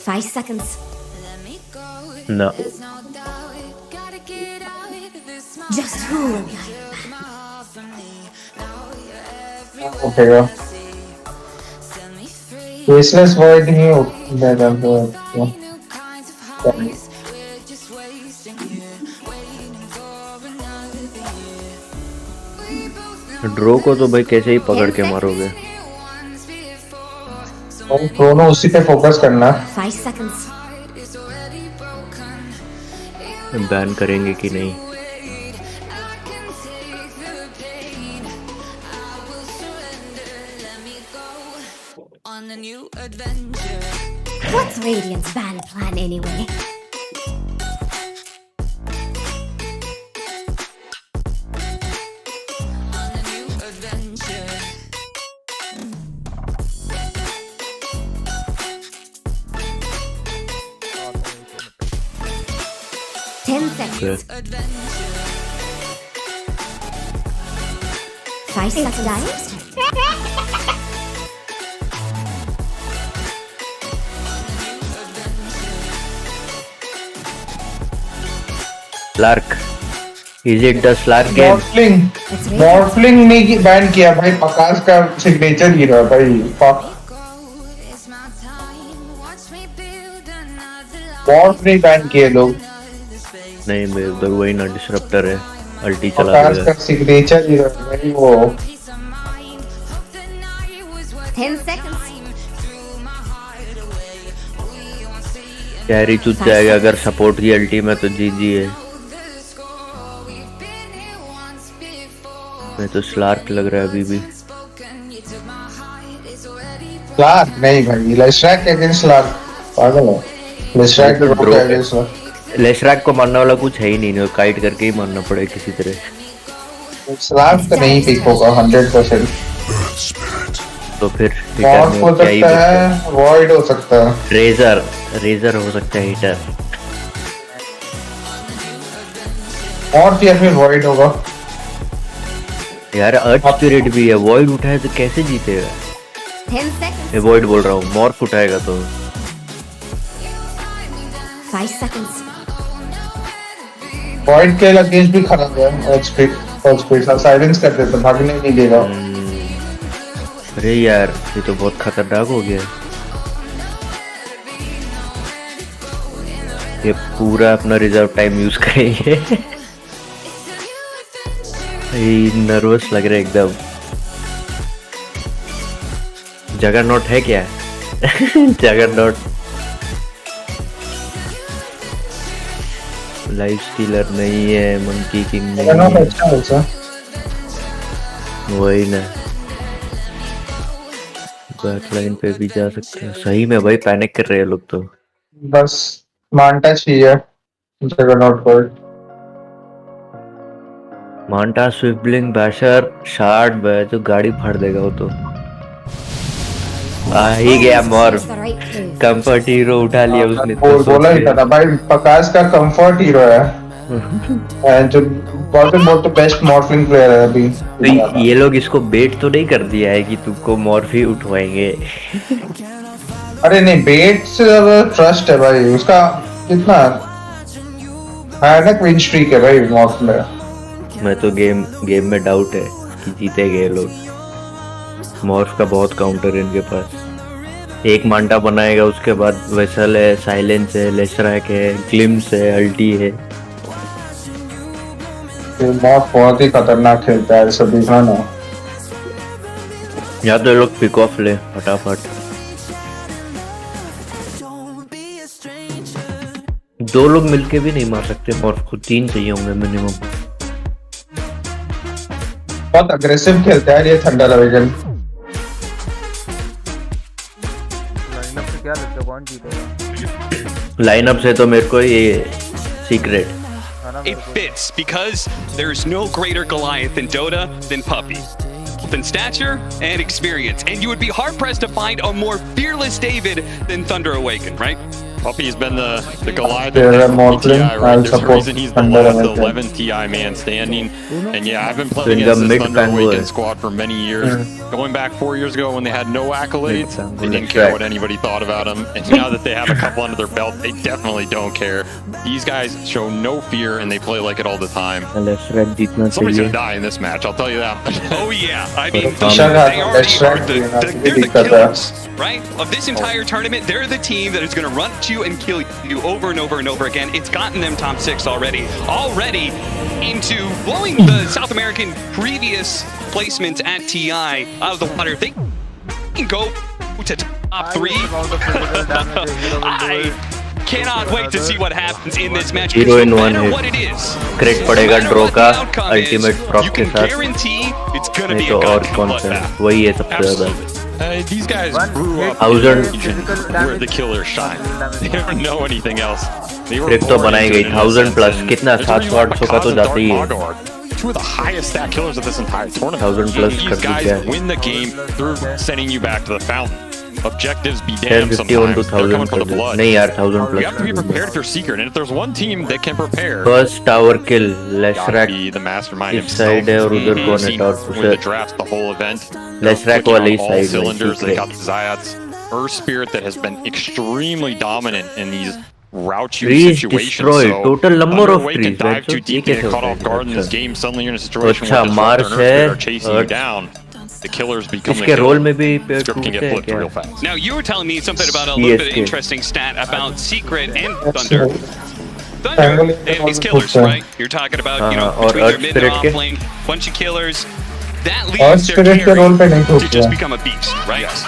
5 seconds. No. Just who will be उठेगा faceless word नहीं उठेगा ड्रो को तो भाई कैसे ही पकड़ के मारोगे। और दोनों उसी पे फोकस करना। 5 seconds. बैन करेंगे कि नहीं? What's Radiant's ban plan anyway? Okay. 5 seconds. Slark. Is it the Slark game? मॉर्फलिंग नहीं बैन किया भाई, प्रकाश का सिग्नेचर हीरो है भाई। मॉर्फ नहीं बैन किए लोग। नहीं मेरे उधर वही ना डिसरप्टर है, अल्टी चला प्रकाश गया। का सिग्नेचर हीरो है भाई वो। 10 seconds. कैरी चुत जाएगा अगर सपोर्ट की अल्टी में तो जीजी है। मैं तो स्लार्क लग रहा है अभी भी। स्लार्क नहीं भाई, लेशरैक अगेंस्ट स्लार्क पागल है। लेशरैक तो को अगेंस्ट लेशरैक को मारने वाला कुछ है ही नहीं, काइट करके ही मारना पड़ेगा किसी तरह। स्लार्क तो नहीं पिक होगा 100%। तो फिर मॉर्फ हो सकता है, वॉइड हो सकता है, रेजर हो सकता है हीटर। मॉर्फ या फिर वॉइड होगा यार। अर्थ स्पिरिट भी है, वॉइड उठाए तो कैसे जीतेगा? 10 seconds. मैं वॉइड बोल रहा हूँ, मॉर्फ उठाएगा तो। 5 seconds. वॉइड के अगेंस्ट भी खराब है। अर्थ स्पिरिट साइलेंस कर देता, भागने नहीं देगा। अरे यार ये तो बहुत खतरनाक हो गया। ये पूरा अपना रिजर्व टाइम यूज करेंगे। नर्वस लग रहा है एकदम। जगरनॉट है क्या? जगरनॉट लाइफ स्टीलर नहीं है, मंकी किंग नहीं है। अच्छा वही ना, बैकलाइन पे भी जा सकते हैं। सही में भाई पैनिक कर रहे हैं लोग तो। बस मांटा चाहिए जगरनॉट पर। मांटा, स्विफ्टलिंग, बैशर, शार्ड तो गाड़ी फाड़ देगा वो तो। आ ही गया मॉर्फ। कंफर्ट हीरो उठा लिया उसने तो। बोला ही था ना भाई, प्रकाश का कंफर्ट हीरो है। जो बहुत बेस्ट मॉर्फिंग प्लेयर है अभी। तो ये लोग इसको बेट तो नहीं कर दिया है कि तुमको मॉर्फ ही उठवाएंगे? अरे नहीं, बेट से ट्रस्ट है भाई उसका। कितना है ना, क्वीन स्ट्रीक है भाई मॉर्फ में। मैं तो गेम में डाउट है कि जीतेंगे लोग। मॉर्फ का बहुत काउंटर है इनके पास। एक मांटा बनाएगा, उसके बाद वेसल है, साइलेंस है, लेशरैक है, ग्लिम्स है, अल्टी है। मॉर्फ बहुत ही खतरनाक खेलता है, ऐसा देखना ना। या तो ये लोग पिक ऑफ ले फटाफट। दो लोग मिलके भी नहीं मार सकते मॉर्फ को, 3 चाहिए होंगे मिनिमम। बहुत अग्रेसिव खेलता है ये थंडर अवेगन। लाइनअप से क्या लगता है कौन जीतेगा? लाइनअप से तो मेरे को ये secret It fits because there's no greater Goliath in Dota than Puppy. In stature and experience, and you would be hard pressed to find a more fearless David than Thunder Awaken, right? Puppy's been the Goliath Yeah, of Mortlin, TI, right? I'll There's a support reason he's the Thunder last Awaken. 11th TI man standing. And yeah, I've been So playing in the against this mid Thunder tango Awaken hai. squad for many years. Going back 4 years ago when they had no accolades, tango, they didn't that's care right. what anybody thought about them. And now that they have a couple under their belt, they definitely don't care. These guys show no fear and they play like it all the time. लेस्ट्रेक जीतना Somebody's चाहिए gonna die in this match, I'll tell you that. Oh yeah, I mean, Isha they का already best are friend the, है, the, ये they're the दिक्कत है. killers, right? Of this entire tournament, they're the team that is going to run at you and kill you over and over and over again. It's gotten them top 6 already into blowing the South American previous placements at TI out of the water. They can go to top 3. I cannot wait to see what happens in this match. Hero in No one matter hit. what it is, crate no पड़ेगा matter draw what का the outcome is, ultimate prop you के can साथ guarantee it's going to नहीं be तो a और god कौन सा bloodbath. वही है सबसे ज्यादा Absolutely. These guys grew up Thousand- in a region where the killers shine. They don't know anything else. They were trick तो born बनाई into गई it in 1000 essence, plus and कितना there's a reason 700 800 का तो Makaza, जाता ही है Dark Mago are two of the highest stat killers of this entire tournament. 1000 plus These कर दी guys क्या है? win the game through sending you back to the fountain. Objectives be 1051 damned sometimes. to They're 1000 coming for कर the the blood. नहीं यार 1000 You have to be plus prepared if you're secret, and if there's one team that can prepare, first tower kill gotta लेस्ट्रेक be the mastermind इस himself. Side है और उधर He's कौन है seen top with the pusher drafts the whole event. लेस्ट्रेक Clicking वाली on all side में cylinders. They got secret the Zayats, Earth Spirit that has been extremely dominant in these route you Trees situations. destroyed. So Total number of Underway trees, can dive right? too So deep ये and get कैसे caught होता off है? guard in this अच्छा। game. Suddenly you're in a situation अच्छा, where Disruptor Mars and Earth Spirit are है, chasing you Earth- down. The killers become the इसके role killers. में भी पेड़ Script can टूटते get हैं flipped क्या real fast. Now you were telling me something about a little bit of CSK. interesting stat about Secret and That's Thunder. right. Thunder, Tangle they have these is killers, also- right? You're talking about, you know, हाँ, और between their Earth mid and Spirit off के? lane, bunch of killers. That Earth leaves their Spirit के role पे carry नहीं to टूटते just हैं. become a beast, right?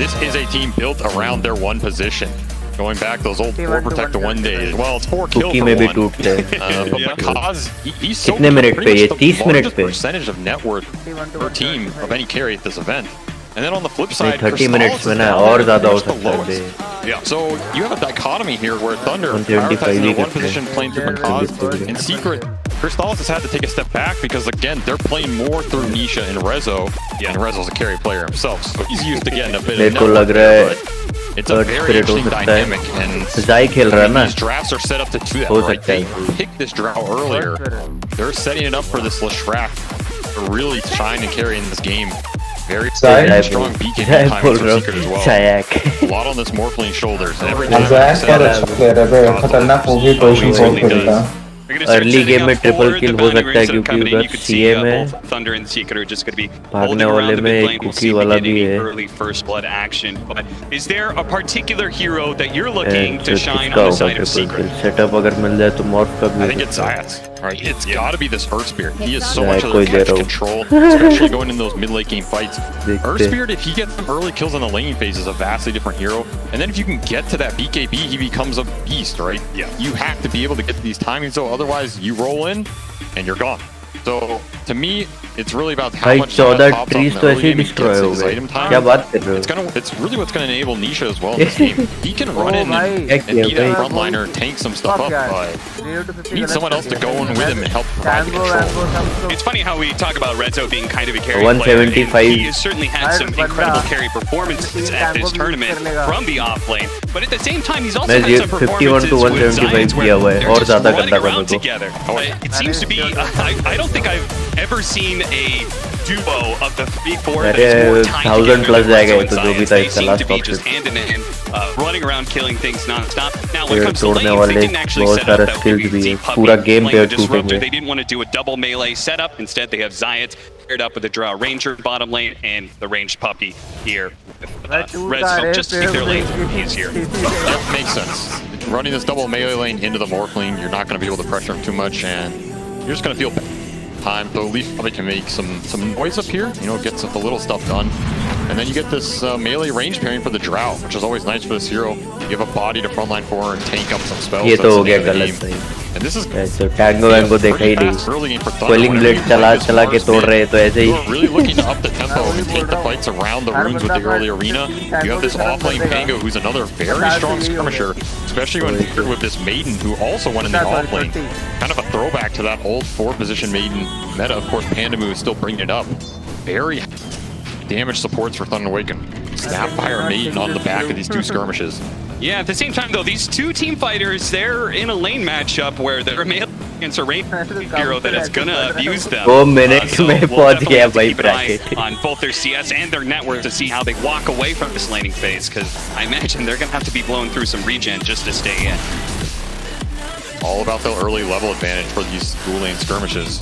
This is a team built around their one position. Going back those old 4 Protector 1 days. Well, it's 4 kill कुकी for में भी 1. टूटते हैं But Yeah. because he's so कितने minute pretty पे? ये much the 30 minute largest पे? percentage of net worth per team of any carry at this event. And then on the flip side, 30 Crystallis minutes is में ना down और there ज़्यादा हो pretty much the सकता है lowest. Bay. Yeah. So you have a dichotomy here where Thunder 175 prioritizing he their one करते position हैं। playing through Makaz, and Secret, Crystallis has had to take a step back because again they're playing more through Nisha and Rezo, and Rezo's a carry player himself, so he's used to getting a bit मेरे of को network लग रहा there, है but it's a Earth very Spirit हो interesting सकता है। dynamic, and जाई खेल रहा है ना these drafts are set up to do that, हो right? सकता They है। picked this draft earlier. They're setting it up for this Leshrac to really shine and carry in this game. Very Zai strong BKB जाई time बोल for रहा Secret as हूँ well. शायक A lot on this Morphling shoulders. And every time Zach they पर set अच्छा up, player है बे, खतरनाक movie position certainly फोड़ खेलता. does. They're gonna start early setting game up में ट्रिपल forward. किल The हो bounty सकता है rings are क्योंकि coming in. उधर You could see सीए में both Thunder and Secret are just going to be भागने holding around वाले the में mid एक lane. We'll कुकी see if we वाला get भी any है। early first blood action. But is there a particular hero that you're looking to shine किसका on the होगा side of triple Secret? Kill setup अगर मिल जाए तो मॉर्फ का I भी think हो it's सकता है। Zayat. Right? It's got to be this Earth Spirit. He is so Yeah, much of कोई the दे catch रहा हूँ। control, especially going in those mid-late game fights. देखते Earth हैं। Spirit, if he gets some early kills on the laning phase, is a vastly different hero. And then if you can get to that BKB, he becomes a beast, right? Yeah. You have to be able to get to these timings, though. Otherwise, you roll in and you're gone. So to me, it's really about how भाई much Zayat 14 pops up trees in the तो early ऐसे ही game and destroy gets हो his गए item time. क्या बात कर रहे हो It's really what's gonna enable Nisha as well in this game. He can run in and Heck be yeah, that भाई। frontliner, tank some stuff up, but you need someone else to go in with him and help provide the control. It's funny how we talk about Rezo being kind of a carry 175. player. He has certainly had some incredible carry performances at this tournament from the off lane. But at the same time, he's also मैं had some 51 performances to with 175 Zions किया हुआ where है they're और just ज़्यादा running गंदा around कर दो। together. It seems to be, I don't think I've ever seen a duo of the big four that is more अरे tied 1000 together plus than जाएगा Rezo ये and तो जो भी Zions. था They इसका seem last to be option just hand in hand, running around killing things non-stop. Now, when it पेड़ comes to तोड़ने lanes, वाले they didn't actually बहुत set up सारे that स्किल्स भी है deep puppy पूरा गेम playing पेड़ the disruptor. टूटेंगे They didn't want to do a double melee setup. Instead, they have Zayat paired up with the Drow Ranger bottom lane and the ranged puppy here. Rezo, just to keep their lanes easier. That makes sense. Running this double melee lane into the Morphling, you're not going to be able to pressure him too much, and you're just going to feel time. So at least probably can make some noise up here, you know, get some the little stuff done. And then you get this melee range pairing for the Drought, which is always nice for this hero. You give a body to frontline for her and tank up some spells. ये तो That's हो the गया name of the गलत game. भाई। And this is तो tango वैंगो देखा ही नहीं। Quelling Blade चला के तोड़ रहे तो ऐसे ही। Really looking to up the tempo and take the fights around the runes with the early arena. You have this off-lane Pango who's another very strong skirmisher, especially when paired with this Maiden who also won in the off-lane. Kind of a throwback to that old 4-position Maiden meta. Of course, Pandamu is still bringing it up. Very damage supports for Thunder Awaken. Snapfire Maiden on the back of these two skirmishes. Yeah, at the same time, though, these two team fighters, they're in a lane matchup where they're melee against a range hero that is going to abuse them. 2 minutes So में we'll पहुंच definitely गया have to भाई keep an eye bracket। on both their CS and their net worth to see how they walk away from this laning phase, because I imagine they're going to have to be blowing through some regen just to stay in. All about the early level advantage for these dual lane skirmishes.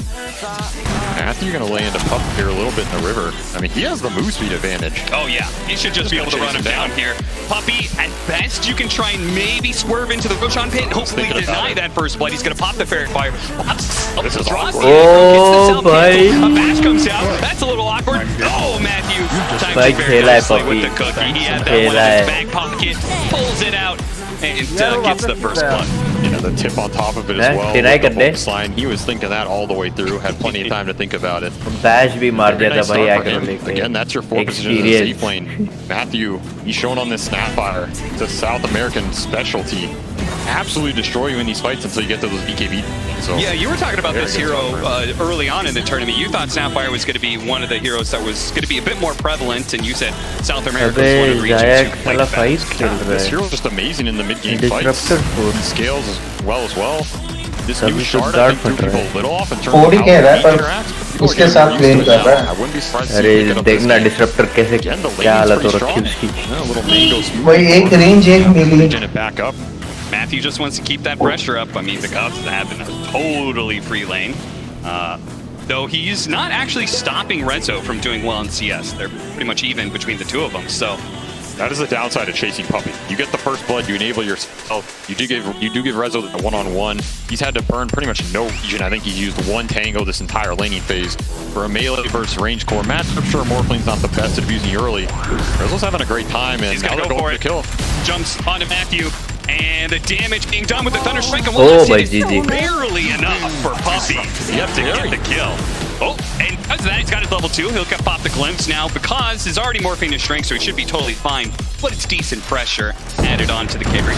Matthew going to lay into Pup here a little bit in the river. I mean, he has the move speed advantage. Oh yeah, he should just be able to run him down here. Puppy, at best, you can try and maybe swerve into the Roshan pit and hopefully deny that first blood. He's going to pop the Fairy Fire. This is awkward. Oh, boy. A bash comes out. That's a little awkward. Oh, Matthew. Time भाई to खेला है very with Puppy। the cookie. He had that one in खेला his है। back pocket, pulls it out, and gets the first blood. You know, the tip on top of it as Eh, well. deny with the करने। focus line. He was thinking that all the way through. Had plenty of time to think about it. Bash भी मार Very दिया था nice भाई start for aggro him. लेके। Again, that's your 4 position in the Experience। safe lane. Matthew, he's shown on this Snapfire. It's a South American specialty. Absolutely destroy you in these fights until you get to those BKB. So Yeah, you were talking about very this good hero start for him. early on in the tournament. You thought Snapfire was going to be one of the heroes that was going to be a bit more prevalent, and you said South America was one of the अबे regions Zayak who played साला the fight best. खेल रहा This है। hero is just amazing in the mid-game fights. Disruptor force। He scales as well. This Tभी new तो shard, I dart think, threw फट रहा people है। a little off in terms Cody of how कह रहा है, he पर interacts. People उसके are साथ getting used lane to it कर रहा now. है। I wouldn't be surprised to see अरे him pick up this देखना game. डिसरप्टर कैसे Again, the क्या lane's हालत हो pretty रखी strong. उसकी। Yeah, a little mango smooth. वही एक रेंज एक मिली। Regen it back up. Matthew just wants to keep that pressure up. I mean, the Gods have been a totally free lane. Though he's not actually stopping Renzo from doing well in CS. They're pretty much even between the two of them. So That is the downside of chasing Puppy. You get the first blood, you enable yourself. You do give Rezo a one-on-one. He's had to burn pretty much no regen. I think he's used 1 tango this entire laning phase. For a melee versus range core match, I'm sure Morphline's not the best at abusing early. Rezo's having a great time, and he's now going to they're go for going it. for the kill. Jumps onto Matthew. And the damage being done with the Thunder Strike. And Oh, last by hit is GG. barely enough for Puppy to get the kill. Oh, and because of that, he's got his level 2. He'll get pop the glimpse now because he's already morphing his strength, so he should be totally fine. But it's decent pressure added on to the carry.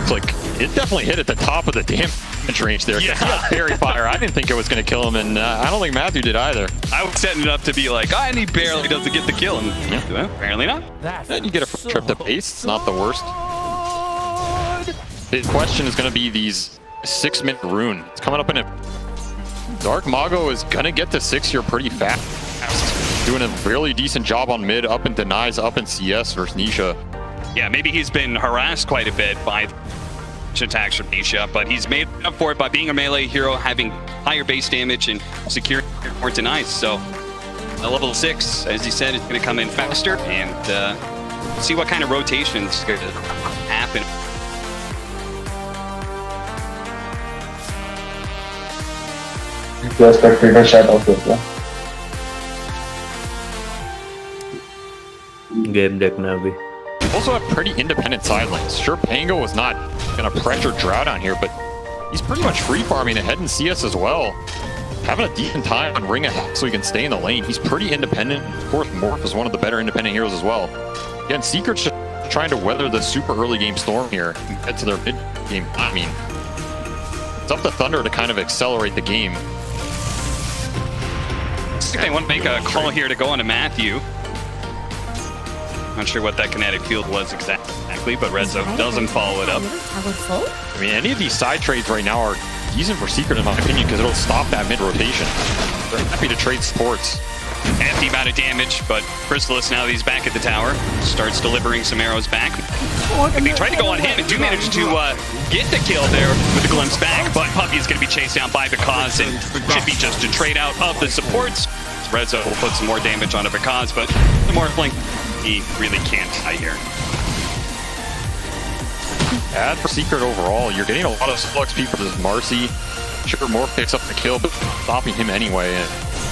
Click. It definitely hit at the top of the damage range there. Yeah. He got Fairy Fire. I didn't think it was going to kill him, and I don't think Matthew did either. I was setting it up to be like, and he barely doesn't get the kill. And well, apparently not. And you get a free trip to base. It's not the worst. The question is going to be these 6-minute rune. It's coming up in a... Dark Mago is going to get to 6 here pretty fast. Doing a really decent job on mid, up in denies, up in CS versus Nisha. Yeah, maybe he's been harassed quite a bit by attacks from Nisha, but he's made up for it by being a melee hero, having higher base damage and securing more denies. So a level 6, as he said, is going to come in faster, and see what kind of rotations are going to happen. जो Spectator shut off हो गया। Game देखना अभी। Also have pretty independent side lanes. Sure, Pango was not going to pressure Drought on here, but he's pretty much free farming ahead in CS as well. Having a decent time on ring ahead so he can stay in the lane. He's pretty independent. Of course, Morph is one of the better independent heroes as well. Again, Secret's just trying to weather the super early game storm here and get to their mid game. I mean, it's up to Thunder to kind of accelerate the game. I think they want to make a call here to go on to Matthew. Not sure what that kinetic field was exactly, but Rezo doesn't follow it up. I mean, any of these side trades right now are decent for Secret, in my opinion, because it'll stop that mid rotation. They're happy to trade supports. Hefty amount of damage, but Chrysalis, now that he's back at the tower, starts delivering some arrows back. They try to go on him and do manage to get the kill there with the glimpse back, but Puppy's going to be chased down by Because and should be just a trade out of the supports. Rezo will put some more damage onto Because, but the Morphling, he really can't die here. Bad for Secret overall. You're getting a lot of slow XP for this Marcy. Sure, Morph picks up the kill, but stopping him anyway. And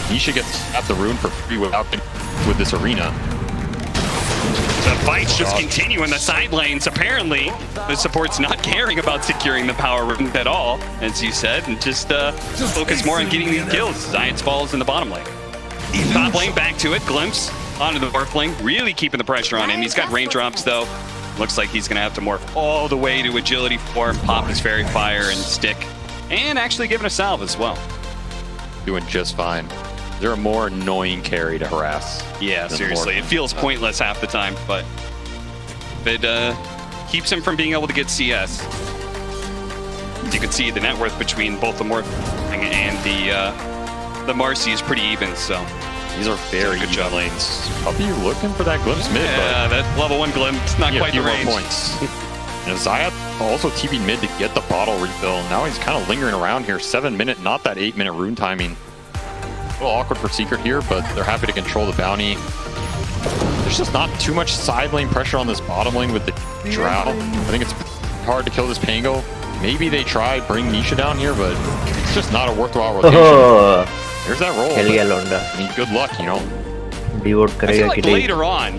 Nisha gets at the rune for free with this arena. The fights just continue in the side lanes. Apparently, the support's not caring about securing the power room at all, as you said, and just focus more on getting these kills. Science falls in the bottom lane. Top lane, back to it. Glimpse onto the dwarf lane, really keeping the pressure on him. He's got raindrops, though. Looks like he's going to have to morph all the way to agility form, pop his fairy fire and stick, and actually giving a salve as well. Doing just fine. They're a more annoying carry to harass. Yeah, seriously. It feels pointless half the time, but it keeps him from being able to get CS. As you can see, the net worth between both the Morph and the Marcy is pretty even, so these are very good job lanes. Puppy looking for that glimpse mid, yeah, but that level 1 glimpse, not quite the range. Points. And Zayat also TP'd mid to get the bottle refill. Now he's kind of lingering around here. 7 minute, not that 8 minute rune timing. A little awkward for Secret here, but they're happy to control the bounty. There's just not too much side lane pressure on this bottom lane with the Drow. I think it's hard to kill this Pango. Maybe they try bring Nisha down here, but it's just not a worthwhile rotation. There's that roll. I mean, good luck, you know. I feel like later on,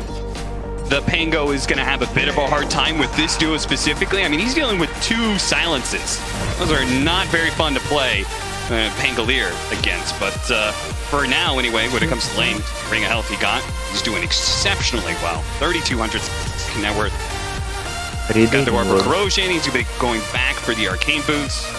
the Pango is going to have a bit of a hard time with this duo specifically. I mean, he's dealing with 2 silences. Those are not very fun to play Pangolier against, but for now anyway, when it comes to lane, ring of health he got, he's doing exceptionally well. 3,200 net worth. Got the Orb of Corrosion, he's going back for the Arcane Boots.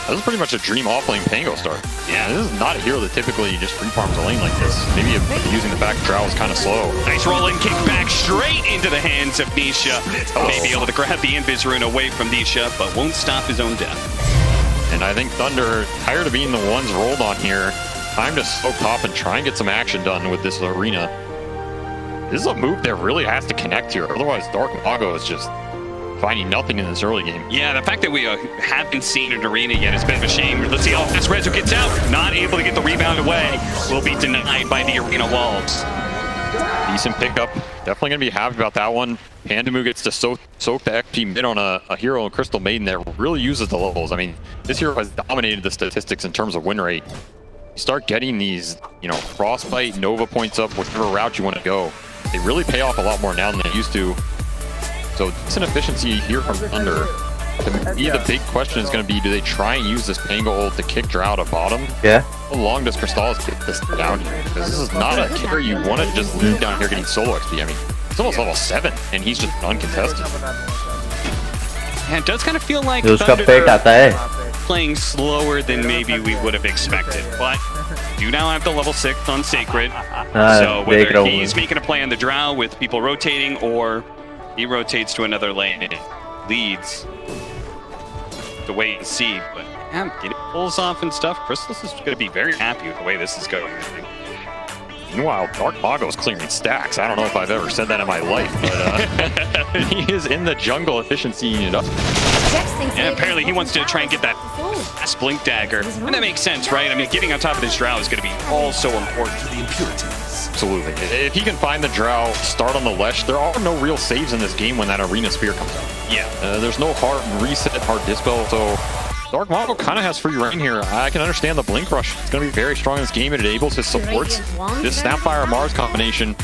This is pretty much a dream off-lane Pango start. Yeah, this is not a hero that typically just free farms a lane like this. Maybe if using the back Drow is kind of slow. Nice roll-in kick back straight into the hands of Nisha. Maybe able to grab the Invis rune away from Nisha, but won't stop his own death. And I think Thunder, tired of being the ones rolled on here, time to soak top and try and get some action done with this arena. This is a move that really has to connect here. Otherwise, Dark Mago is just finding nothing in this early game. Yeah, the fact that we haven't seen an arena yet is a bit of a shame. Let's see how fast Rezo gets out. Not able to get the rebound away. Will be denied by the arena walls. Decent pickup. Definitely going to be happy about that one. Pandamu gets to soak the XP mid on a hero in Crystal Maiden that really uses the levels. I mean, this hero has dominated the statistics in terms of win rate. You start getting these, you know, Frostbite, Nova points up, whichever route you want to go. They really pay off a lot more now than they used to. So decent efficiency here from Thunder. To me, the big question is going to be, do they try and use this Pango ult to kick Drow to bottom? Yeah. How long does Crystallis get this down here? Because this is not a carry you want to just leave down here getting solo XP. I mean, it's almost level 7, and he's just uncontested. Yeah, it does kind of feel like Thunder playing slower than maybe we would have expected, but do now have the level 6 on Sacred. So whether he's making a play on the Drow with people rotating, or he rotates to another lane and it leads, to wait and see. But yeah, getting pulls off and stuff. Crystallis is going to be very happy with the way this is going, I think. Meanwhile, Dark Mago is clearing stacks. I don't know if I've ever said that in my life, but he is in the jungle efficiencying it up. Yeah, apparently he wants to try and get that fast blink dagger. And that makes sense, right? I mean, getting on top of this Drow is going to be all so important. Absolutely. If he can find the Drow, start on the Lesh, there are no real saves in this game when that Arena Spear comes out. Yeah. There's no hard reset, hard dispel, so Dark Mago kind of has free reign here. I can understand the Blink Rush. It's going to be very strong in this game. It enables his supports. This Snapfire Mars combination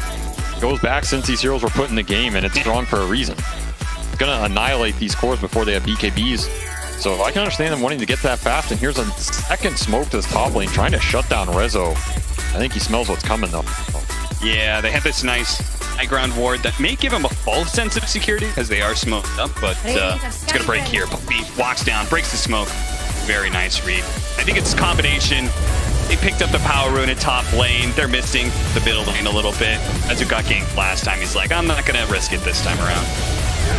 goes back since these heroes were put in the game, and it's strong for a reason. It's going to annihilate these cores before they have BKBs. So I can understand them wanting to get that fast, and here's a second smoke to this top lane, trying to shut down Rezo. I think he smells what's coming, though. Yeah, they have this nice high ground ward that may give him a false sense of security because they are smoked up, but it's going to break here. Puppy walks down, breaks the smoke. Very nice read. I think it's a combination. They picked up the power rune at top lane. They're missing the middle lane a little bit. As it got ganked last time, he's like, I'm not going to risk it this time around.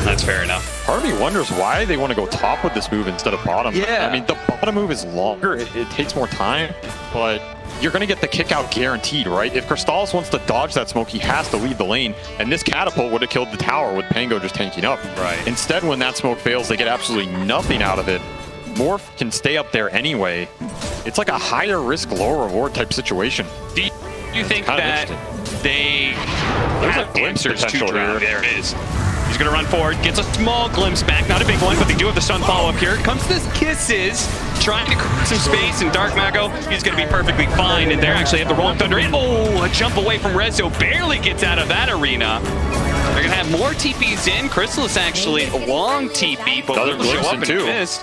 That's fair enough. Part of me wonders why they want to go top with this move instead of bottom. Yeah. I mean, the bottom move is longer. It takes more time, but you're going to get the kick out guaranteed, right? If Crystallis wants to dodge that smoke, he has to leave the lane. And this catapult would have killed the tower with Pango just tanking up. Right. Instead, when that smoke fails, they get absolutely nothing out of it. Morph can stay up there anyway. It's like a higher risk, lower reward type situation. Do you think that they have answers to Drow? There it is. He's going to run forward, gets a small glimpse back, not a big one, but they do have the stun follow-up here. Comes this Kisses. trying to create some space, and Dark Mago, he's going to be perfectly fine, and they're actually at the wrong Thunder. Oh, a jump away from Rezo, barely gets out of that arena. They're going to have more TPs in. Chrysalis actually a long TP, but Another will show up Glimpse and in two. miss.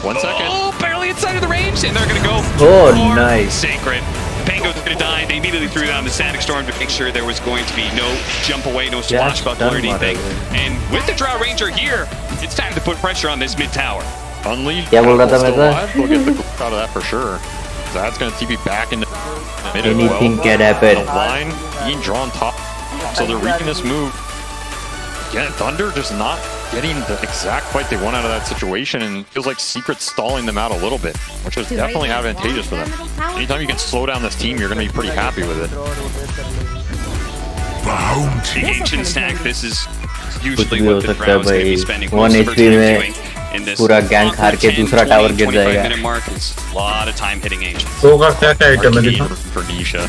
1 second. Oh, barely inside of the range, and they're going to go Oh, for nice. Sacred. Pango's going to die. They immediately threw down the Static Storm to make sure there was going to be no jump away, no splash buckle or anything. And with the Drow Ranger here, it's time to put pressure on this mid tower. Unleashed. क्या बोल रहा था Still मैं तो? alive. We'll get the glitch out of that for sure. That's going to TP back into mid as well. Anything can happen. The line being drawn top. So they're reading this move. Again, Thunder just not getting the exact fight they want out of that situation, and feels like Secret's stalling them out a little bit, which is definitely advantageous for them. Anytime you can slow down this team, you're going to be pretty happy with it. The Ancient Stack, this is usually भी what हो the सकता है Drow is going to be भाई। spending 1 most of HP their में time doing in this पूरा gang हार के 10, दूसरा 20, टावर गिर 25 जाएगा। minute mark is a lot of time hitting Ancients. होगा क्या क्या आइटम है Arcade दिखा for Nisha.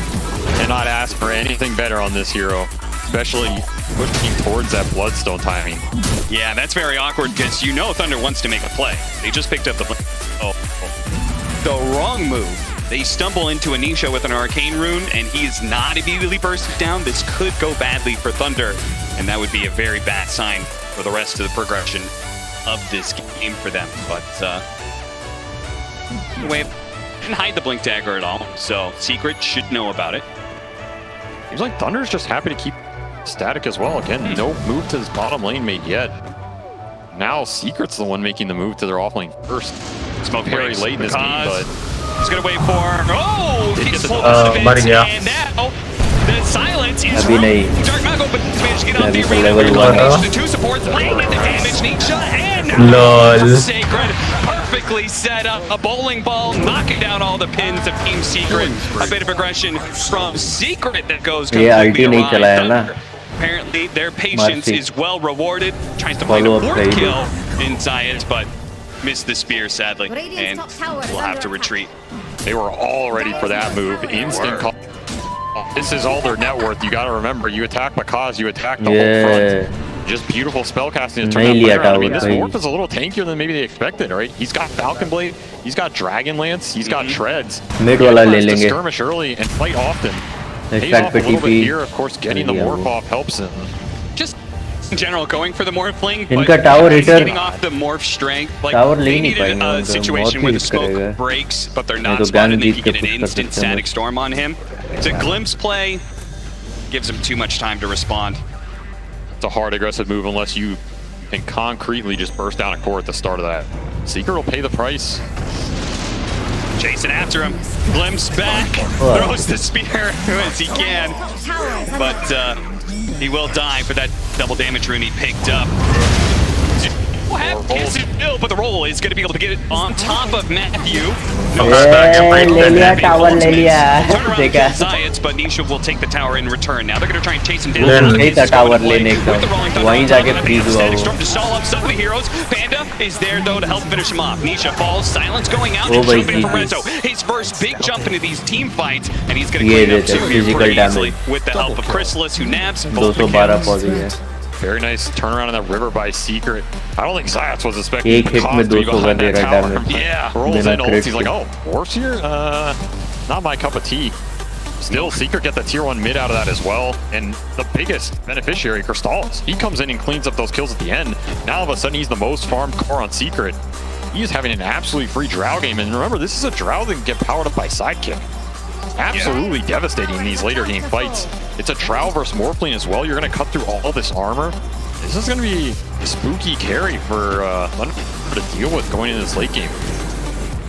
Cannot ask for anything better on this hero, especially pushing towards that Bloodstone timing. Yeah, that's very awkward because you know Thunder wants to make a play. They just picked up the wrong move. They stumble into Anisha with an Arcane Rune, and he's not immediately bursted down. This could go badly for Thunder, and that would be a very bad sign for the rest of the progression of this game for them. But anyway, didn't hide the Blink Dagger at all, so Secret should know about it. Seems like Thunder's just happy to keep static as well. Again, no move to his bottom lane made yet. Now Secret's the one making the move to their off lane first. Smoke Very breaks late in this game, because but he's gonna wait for. Oh, Did he's get the- pulled us a मर bit, गया। and now the silence is अभी from नहीं। Dark Mago, but he's managed to get off अभी the तो arena. level Combination 1। of the two supports laying in the damage. Nisha and Lol. Sacred perfectly set up a bowling ball, knocking down all the pins of Team Secret. A bit of aggression from Secret that goes ये completely ulti नहीं awry. चलाया ना। Thunder, apparently their patience Mercy. is well rewarded. Tries to find a Follow up fourth trade. kill in Zayas, but missed the spear sadly, and Radiant's top tower is we'll have to under attack. retreat. they were all ready for that move. Instant call. This is all their net worth. You got to remember, you attack Makaz, you attack the whole front. Just beautiful spellcasting to turn नहीं that लिया player around. I mean, tower this भाई। Morph is a little tankier than maybe they expected, right? He's got Falcon Blade, he's got Dragon Lance, he's got Shreds. Mid He वाला has ले to लेंगे। skirmish early and fight often. Pays Stack off पे a little bit TP here, of course, getting the कर दिया Morph वो। off helps him. Just in general, going for the morph fling, इनका but tower he's hitter- getting off the morph strength. Like Tower ले they नहीं needed पाएंगे a उनका, situation morph where he the smoke करेगा। breaks, but they're नहीं not तो spotted, gang and they Jeet can के get an push कर instant सकते हैं static storm on him. It's a glimpse play, gives him too much time to respond. It's a hard, aggressive move unless you can concretely just burst down a core at the start of that. Secret will pay the price. Chasing after him, glimpse back, throws the spear as he can, Top tower is under but he will die for that double damage rune he picked up. Will have Kiss Bill, but the roll is going to be able to get it on top of Matthew. No ले लिया tower ले लिया। Turn around and देखा। kill Zayas, but Nisha will take the tower in return. Now they're going to try and chase him down. नहीं था tower With लेने the का। Rolling Thunder वहीं on जाके top, freeze हुआ Static वो। Storm to stall up some of the heroes. Panda is there though to help finish him off. Nisha falls, silence going out, Oh and भाई, jumping from GG। Renzo. His first big jump into these team fights, and he's going to ये clean up देते two हैं, here physical pretty damage। easily with the help of Chrysalis, who nabs both the 212 kills. पॉजी है। Very nice turnaround in that river by Secret. I don't think Zayas was expecting एक hit में Makaz to be 200 behind they that रहा है tower. damage। Yeah, rolls बिना in ults. crit He's like, के। oh, Horse here? Not my cup of tea. Still, Secret get the tier 1 mid out of that as well. And the biggest beneficiary, Crystals. He comes in and cleans up those kills at the end. Now all of a sudden he's the most farmed core on Secret. He is having an absolutely free Drow game. And remember, this is a Drow that can get powered up by Sidekick. Absolutely devastating in these later game fights. It's a Drow versus Morphling as well. You're going to cut through all this armor. This is going to be a spooky carry for Thunder to deal with going into this late game.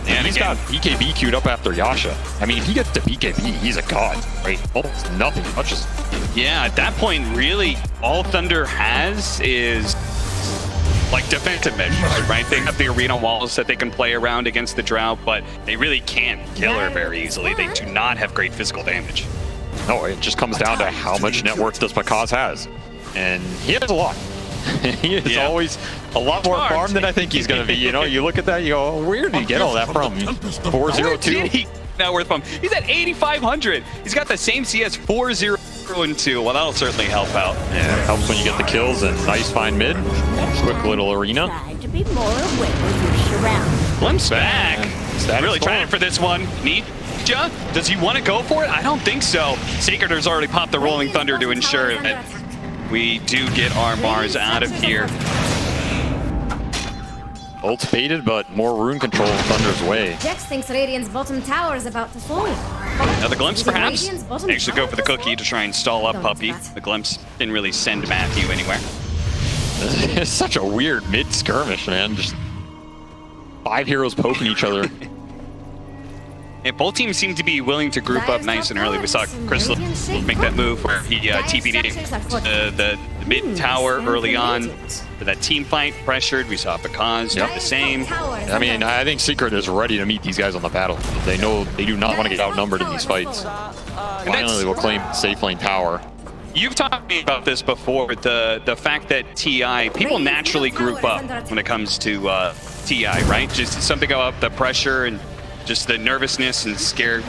And he's got BKB queued up after Yasha. I mean, if he gets to BKB, he's a god, right? Almost nothing touches. Yeah, at that point, really, all Thunder has is like defensive measures, right? They have the arena walls that they can play around against the Drow, but they really can't kill her very easily. They do not have great physical damage. No, it just comes down to how much net worth does Makaz has. And he has a lot. He is always a lot more farm than I think he's going to be. You know, you look at that, you go, where did he get all that from? 402? Net worth from. He's at 8,500. He's got the same CS 402. Well, that'll certainly help out. Yeah, it helps when you get the kills and nice fine mid. Quick little arena. To be more aware of your surroundings. Glimpse back. Static Really storm. trying for this one. Ninja, does he want to go for it? I don't think so. Sacred has already popped the Rolling Thunder to ensure that we do get our Mars out of here. Ult's baited, but more rune control Thunder's way. Jax thinks Radiant's bottom tower is about to fall. Now the glimpse, perhaps. Radiant's bottom They should go for the tower cookie to try and stall up Don't Puppy. do that. The glimpse didn't really send Matthew anywhere. It's such a weird mid-skirmish, man. Just 5 heroes poking each other. And both teams seem to be willing to group up nice and early. We saw Crystal make that move where he TP'd the mid tower early on for that team fight, pressured. We saw Because do the same. I mean, I think Secret is ready to meet these guys on the battlefield. They know they do not want to get outnumbered in these fights. Finally, they will claim safe lane tower. You've talked to me about this before, the fact that TI, people naturally group up when it comes to TI, right? Just something about the pressure and just the nervousness and scary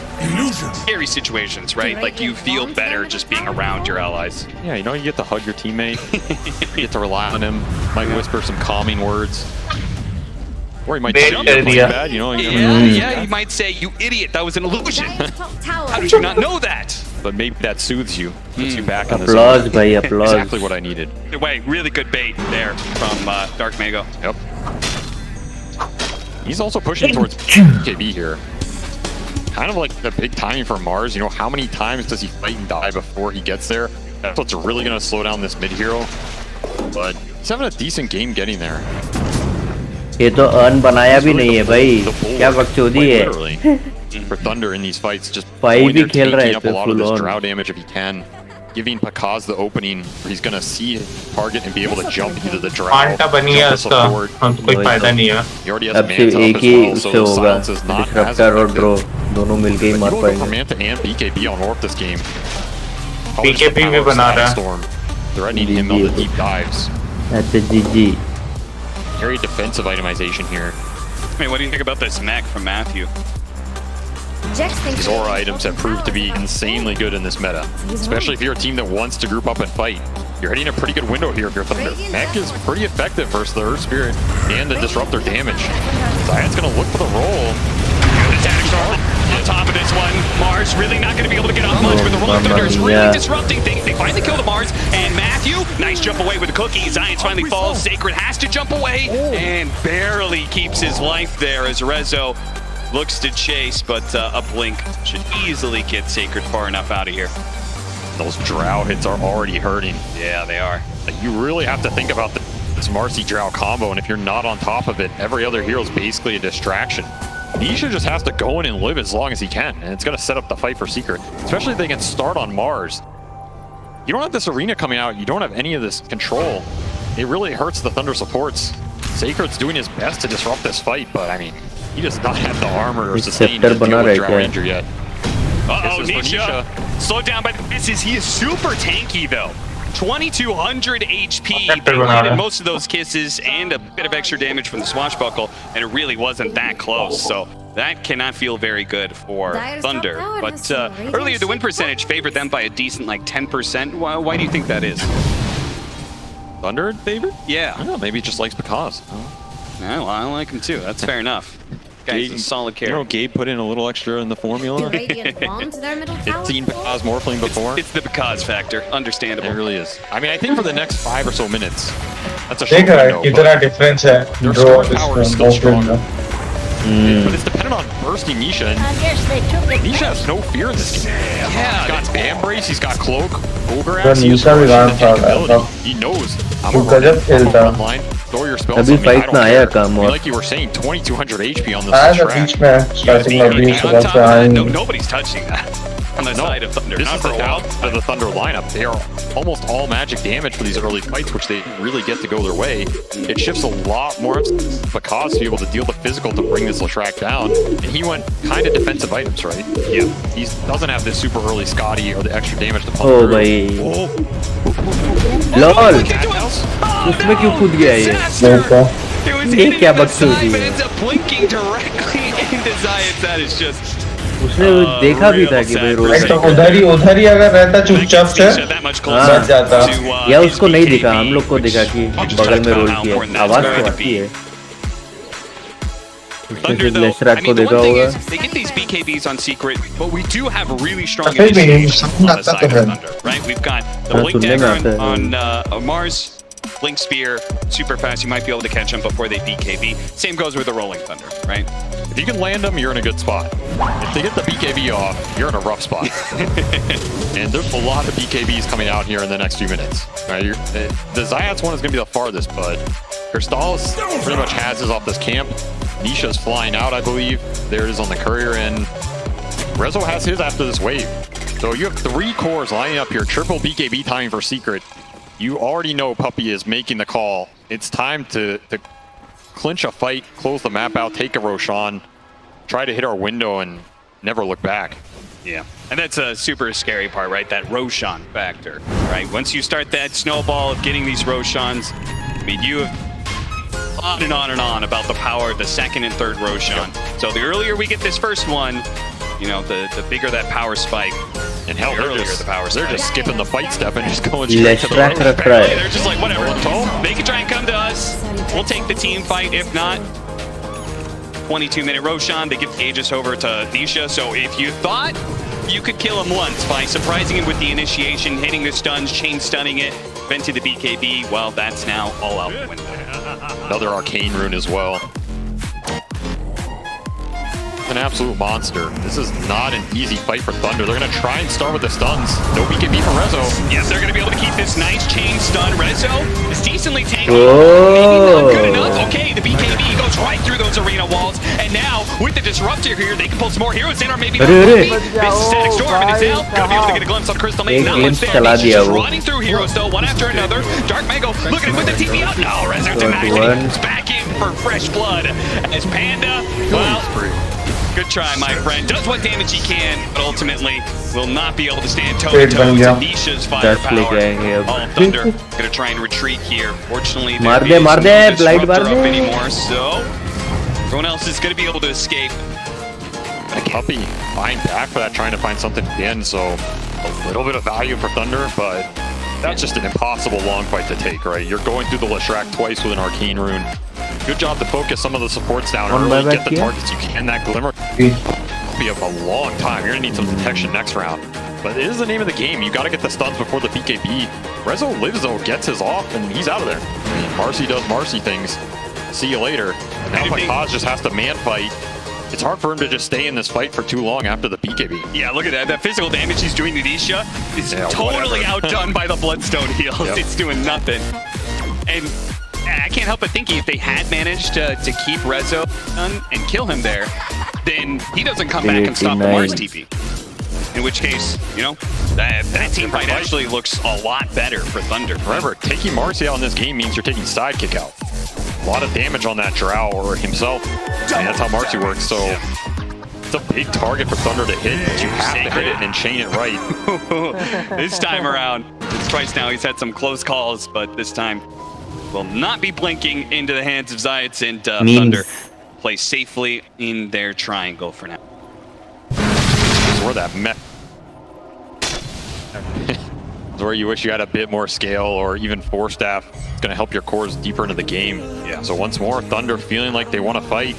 situations, right? Like you feel better just being around your allies. Yeah, you know, you get to hug your teammate, you get to rely on him, might whisper some calming words. Or he might say you're playing bad, you know. Yeah, you might say, you idiot, that was an illusion. How did you not know that? But maybe that soothes you, puts you back on the Applause, zone. bhai, applause. Exactly what I needed. Either way, really good bait there from Dark Mago. Yep. He's also pushing towards KB here. Kind of like the big timing for Mars. You know, how many times does he fight and die before he gets there? That's what's really going to slow down this mid hero. But he's having a decent game getting there. ये तो earn बनाया भी नहीं है भाई, क्या बकचोदी है. Literally. For Thunder in these fights, just भाई going भी there, खेल रहा taking है up a lot of full this on. drow damage if he can. Giving Pakaz the opening where he's going to see his target and be able to jump into the drow. पांटा बनी है jump the उसका, support. हम तो कोई फायदा नहीं है. He already has अब Manta सिर्फ up एक as ही well, उससे so होगा. silence is not as disruptor और effective. ड्रो दोनों मिलके ही But मार you go for पाएंगे. Manta and BKB on Orc this game. BKB भी बना रहा है. Storm. Threatening him on the deep dives. That's a GG. Very defensive itemization here. I mean, what do you think about this mech from Matthew? Jax thinks These aura Radiant's items have bottom proved to tower be is about to insanely fall. good in this meta. Especially if you're a team that wants to group up and fight. You're hitting a pretty good window here if you're Thunder. Mech is pretty effective versus the Earth Spirit and the Disruptor damage. Zion's going to look for the roll. Good attack Charlotte on top of this one. Mars really not going to be able to get off much, but the Rolling Thunder is really disrupting things. They finally kill the Mars, and Matthew, nice jump away with the cookie. Zion's finally falls. Sacred has to jump away and barely keeps his life there as Rezo looks to chase, but a blink should easily get Sacred far enough out of here. Those drow hits are already hurting. Yeah, they are. Like, you really have to think about this Marcy drow combo, and if you're not on top of it, every other hero is basically a distraction. Nisha just has to go in and live as long as he can, and it's going to set up the fight for Secret, especially if they can start on Mars. You don't have this arena coming out, you don't have any of this control. It really hurts the Thunder supports. Sacred's doing his best to disrupt this fight, but I mean, he does not have the armor or sustain to deal with Drow Ranger yet. Uh-oh, This is for Nisha. Slowed down by the misses. He is super tanky, though. 2200 HP, Protector they बना landed रहा है. most of those kisses and a bit of extra damage from the swashbuckle, and it really wasn't that close, so that cannot feel very good for Dire's Thunder. top tower But has some radiant earlier, the win shit. percentage favored them by a decent, like, 10%. Why do you think that is? Thunder in favor? I Yeah. don't know, maybe he just likes Pakaz. Yeah, well, I like him too. That's fair enough. Guy's a solid You know, character. Gabe put in a little extra in the Do formula. Radiant want their middle tower? 15 Pakaz Morphling before. It's the because factor. Understandable. It really is. I mean, I think for the next 5 or so minutes, that's a short देख रहा है window, कितना difference है their draw score power is still stronger. Hmm. But it's dependent on bursting Nisha, and Nisha has no fear in this game. Yeah. He's got Bam Brace, he's got Cloak, Ogre तो Axe, he's Nisha भी got काम कर रहा है तो He knows. I'm वो a run गजब खेलता है. line, throw your spells अभी on me, I fight don't में आया care. काम I mean, और like you were saying, 2200 HP on this आया था track. बीच में स्टार्टिंग में भी On सुबह top से of आए that, नहीं. nobody's touching that on the No, side of Thunder. this Not is for the a while. doubt of the Thunder lineup. They are almost all magic damage for these early fights, which they really get to go their way. It shifts a lot more because to be able to deal the physical to bring this Lashrak down. And he went kind of defensive items, right? Yeah. He doesn't have this super early Scotty or the extra damage to pump ओ through. भाई Oh, lol Madhouse? उसमें क्यों कूद गया ये? देखो It was ये hitting क्या the side, बकचोदी but है? ends up blinking directly into Zayat. That is just उसने देखा भी था कि भाई रोज भाई तो उधर ही अगर रहता चुपचाप से that much हाँ, बच जाता. या उसको नहीं दिखा, हम लोग को दिखा कि बगल में रोल किया. आवाज तो आती है. Thunder, though, Leshrac I को mean, the देखा one thing होगा. is, they get these BKBs on secret, but we do have a really strong फिर भी initiation समझ on the आता side तो of है. Thunder, right? We've got the हाँ, Blink सुनने में Dagger आता है. on Mars, Blink Spear, super fast. You might be able to catch them before they BKB. Same goes with the Rolling Thunder, right? If you can land them, you're in a good spot. If they get the BKB off, you're in a rough spot. And there's a lot of BKBs coming out here in the next few minutes. Right, the Zayats one is going to be the farthest, but Crystallis pretty much has his off this camp. Nisha's flying out, I believe. There it is on the courier, and Rezo has his after this wave. So you have 3 cores lining up here, triple BKB timing for Secret. You already know Puppey is making the call. It's time to clinch a fight, close the map out, take a Roshan, try to hit our window and never look back. Yeah, and that's a super scary part, right? That Roshan factor, right? Once you start that snowball of getting these Roshans, I mean, you have on and on and on about the power of the second and third Roshan. So the earlier we get this first one, you know, the bigger that power spike. And hell, The earlier the power they're spike. just skipping the fight step and just going straight to the Leshrac road. try. They're just like, whatever, they can try and come to us. We'll take the team fight. If not, 22-minute Roshan, they give the Aegis over to Nisha. So if you thought you could kill him once by surprising him with the initiation, hitting the stuns, chain stunning it, venting the BKB, well, that's now all out the window. Another arcane rune as well. An absolute monster. This is not an easy fight for Thunder. They're going to try and start with the stuns. No BKB for Rezo. Yes, they're going to be able to keep this nice chain stun. Rezo is decently tanky. Oh. Maybe not good enough. Okay, the BKB goes right through those arena walls. And now, with the Disruptor here, they can pull some more heroes in, or maybe not. Arey. This is Static Storm, and it's now going to be able to get a glimpse on Crystal Maiden. Not much there. चला He's दिया just वो. running through heroes, though, one after another. Dark Mango looking with the TP out. No, Rezo denied it. He's back in for fresh blood. As Panda, well, good try, my friend. Does what damage he can, but ultimately will not be able to stand toe-to-toe to Nisha's firepower. All of Thunder going to try and retreat here. Fortunately, there मार is they, no मार दे, blight disruptor मार up they. anymore, so everyone else is going to be able to escape. Puppey buying back for that, trying to find something again. So a little bit of value for Thunder, but that's just an impossible long fight to take, right? You're going through the Leshrac twice with an arcane rune. Good job to focus some of the supports down One early, buyback get the here. targets you can. That Glimmer will be up a long time. You're gonna need some detection next round. But it is the name of the game. You gotta get the stuns before the BKB. Rezo lives though, gets his off, and he's out of there. I mean, Marcy does Marcy things. See you later. Now Pakaz just has to man fight. It's hard for him to just stay in this fight for too long after the BKB. Yeah, look at that. That physical damage he's doing to Nisha is Yeah, totally whatever. outdone by the Bloodstone heals. Yep. It's doing nothing. And I can't help but thinking if they had managed to keep Rezo and kill him there, then he doesn't come back and stop the Mars TP. In which case, you know, that team fight actually looks a lot better for Thunder. Remember, taking Marcy out in this game means you're taking Sidekick out. A lot of damage on that Drow or himself. And that's how Marcy works, so it's a big target for Thunder to hit, but you have to hit it and chain it right. This time around, it's twice now he's had some close calls, but this time will not be blinking into the hands of Zayats, and Thunder play safely in their triangle for now. Where that where you wish you had a bit more scale or even 4-staff. It's going to help your cores deeper into the game. Yeah. So once more, Thunder feeling like they want to fight.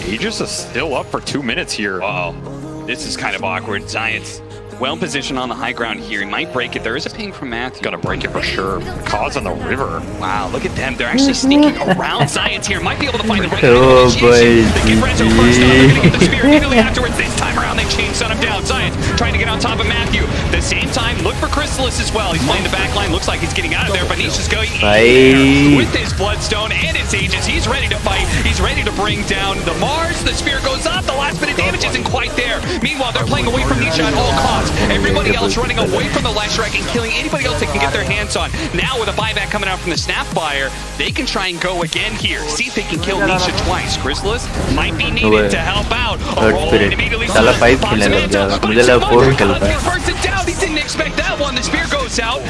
Aegis is still up for 2 minutes here. Uh-oh. This is kind of awkward. Zayats well positioned on the high ground here. He might break it. There is a ping from Matthew. Gonna break it for sure. Cause on the river. Wow, look at them. They're actually sneaking around Zayats here. Might be able to find the right Oh, initiation. boy, They get Rezo first up. They're gonna get the spear immediately afterwards. This time around, they chain stun him down. Zayats trying to get on top of Matthew. At the same time, look for Chrysalis as well. He's playing the back line. Looks like he's getting out of there, but Nisha's going in there with his Bloodstone and his Aegis. He's ready to fight. He's ready to bring down the Mars. The spear goes up. The last bit of damage isn't quite there. Meanwhile, they're playing away from Nisha at all costs. Everybody else running away from the Leshrac and killing anybody else they can get their hands on. Now with a buyback coming out from the Snapfire, they can try and go again here. See if they can kill Nisha twice. Chrysalis might be needed to help out. Third spirit. साला 5 खेलने लग जाएगा. मुझे लगा 4 खेल रहा है. Burns it down. He didn't expect that one. The spear goes out.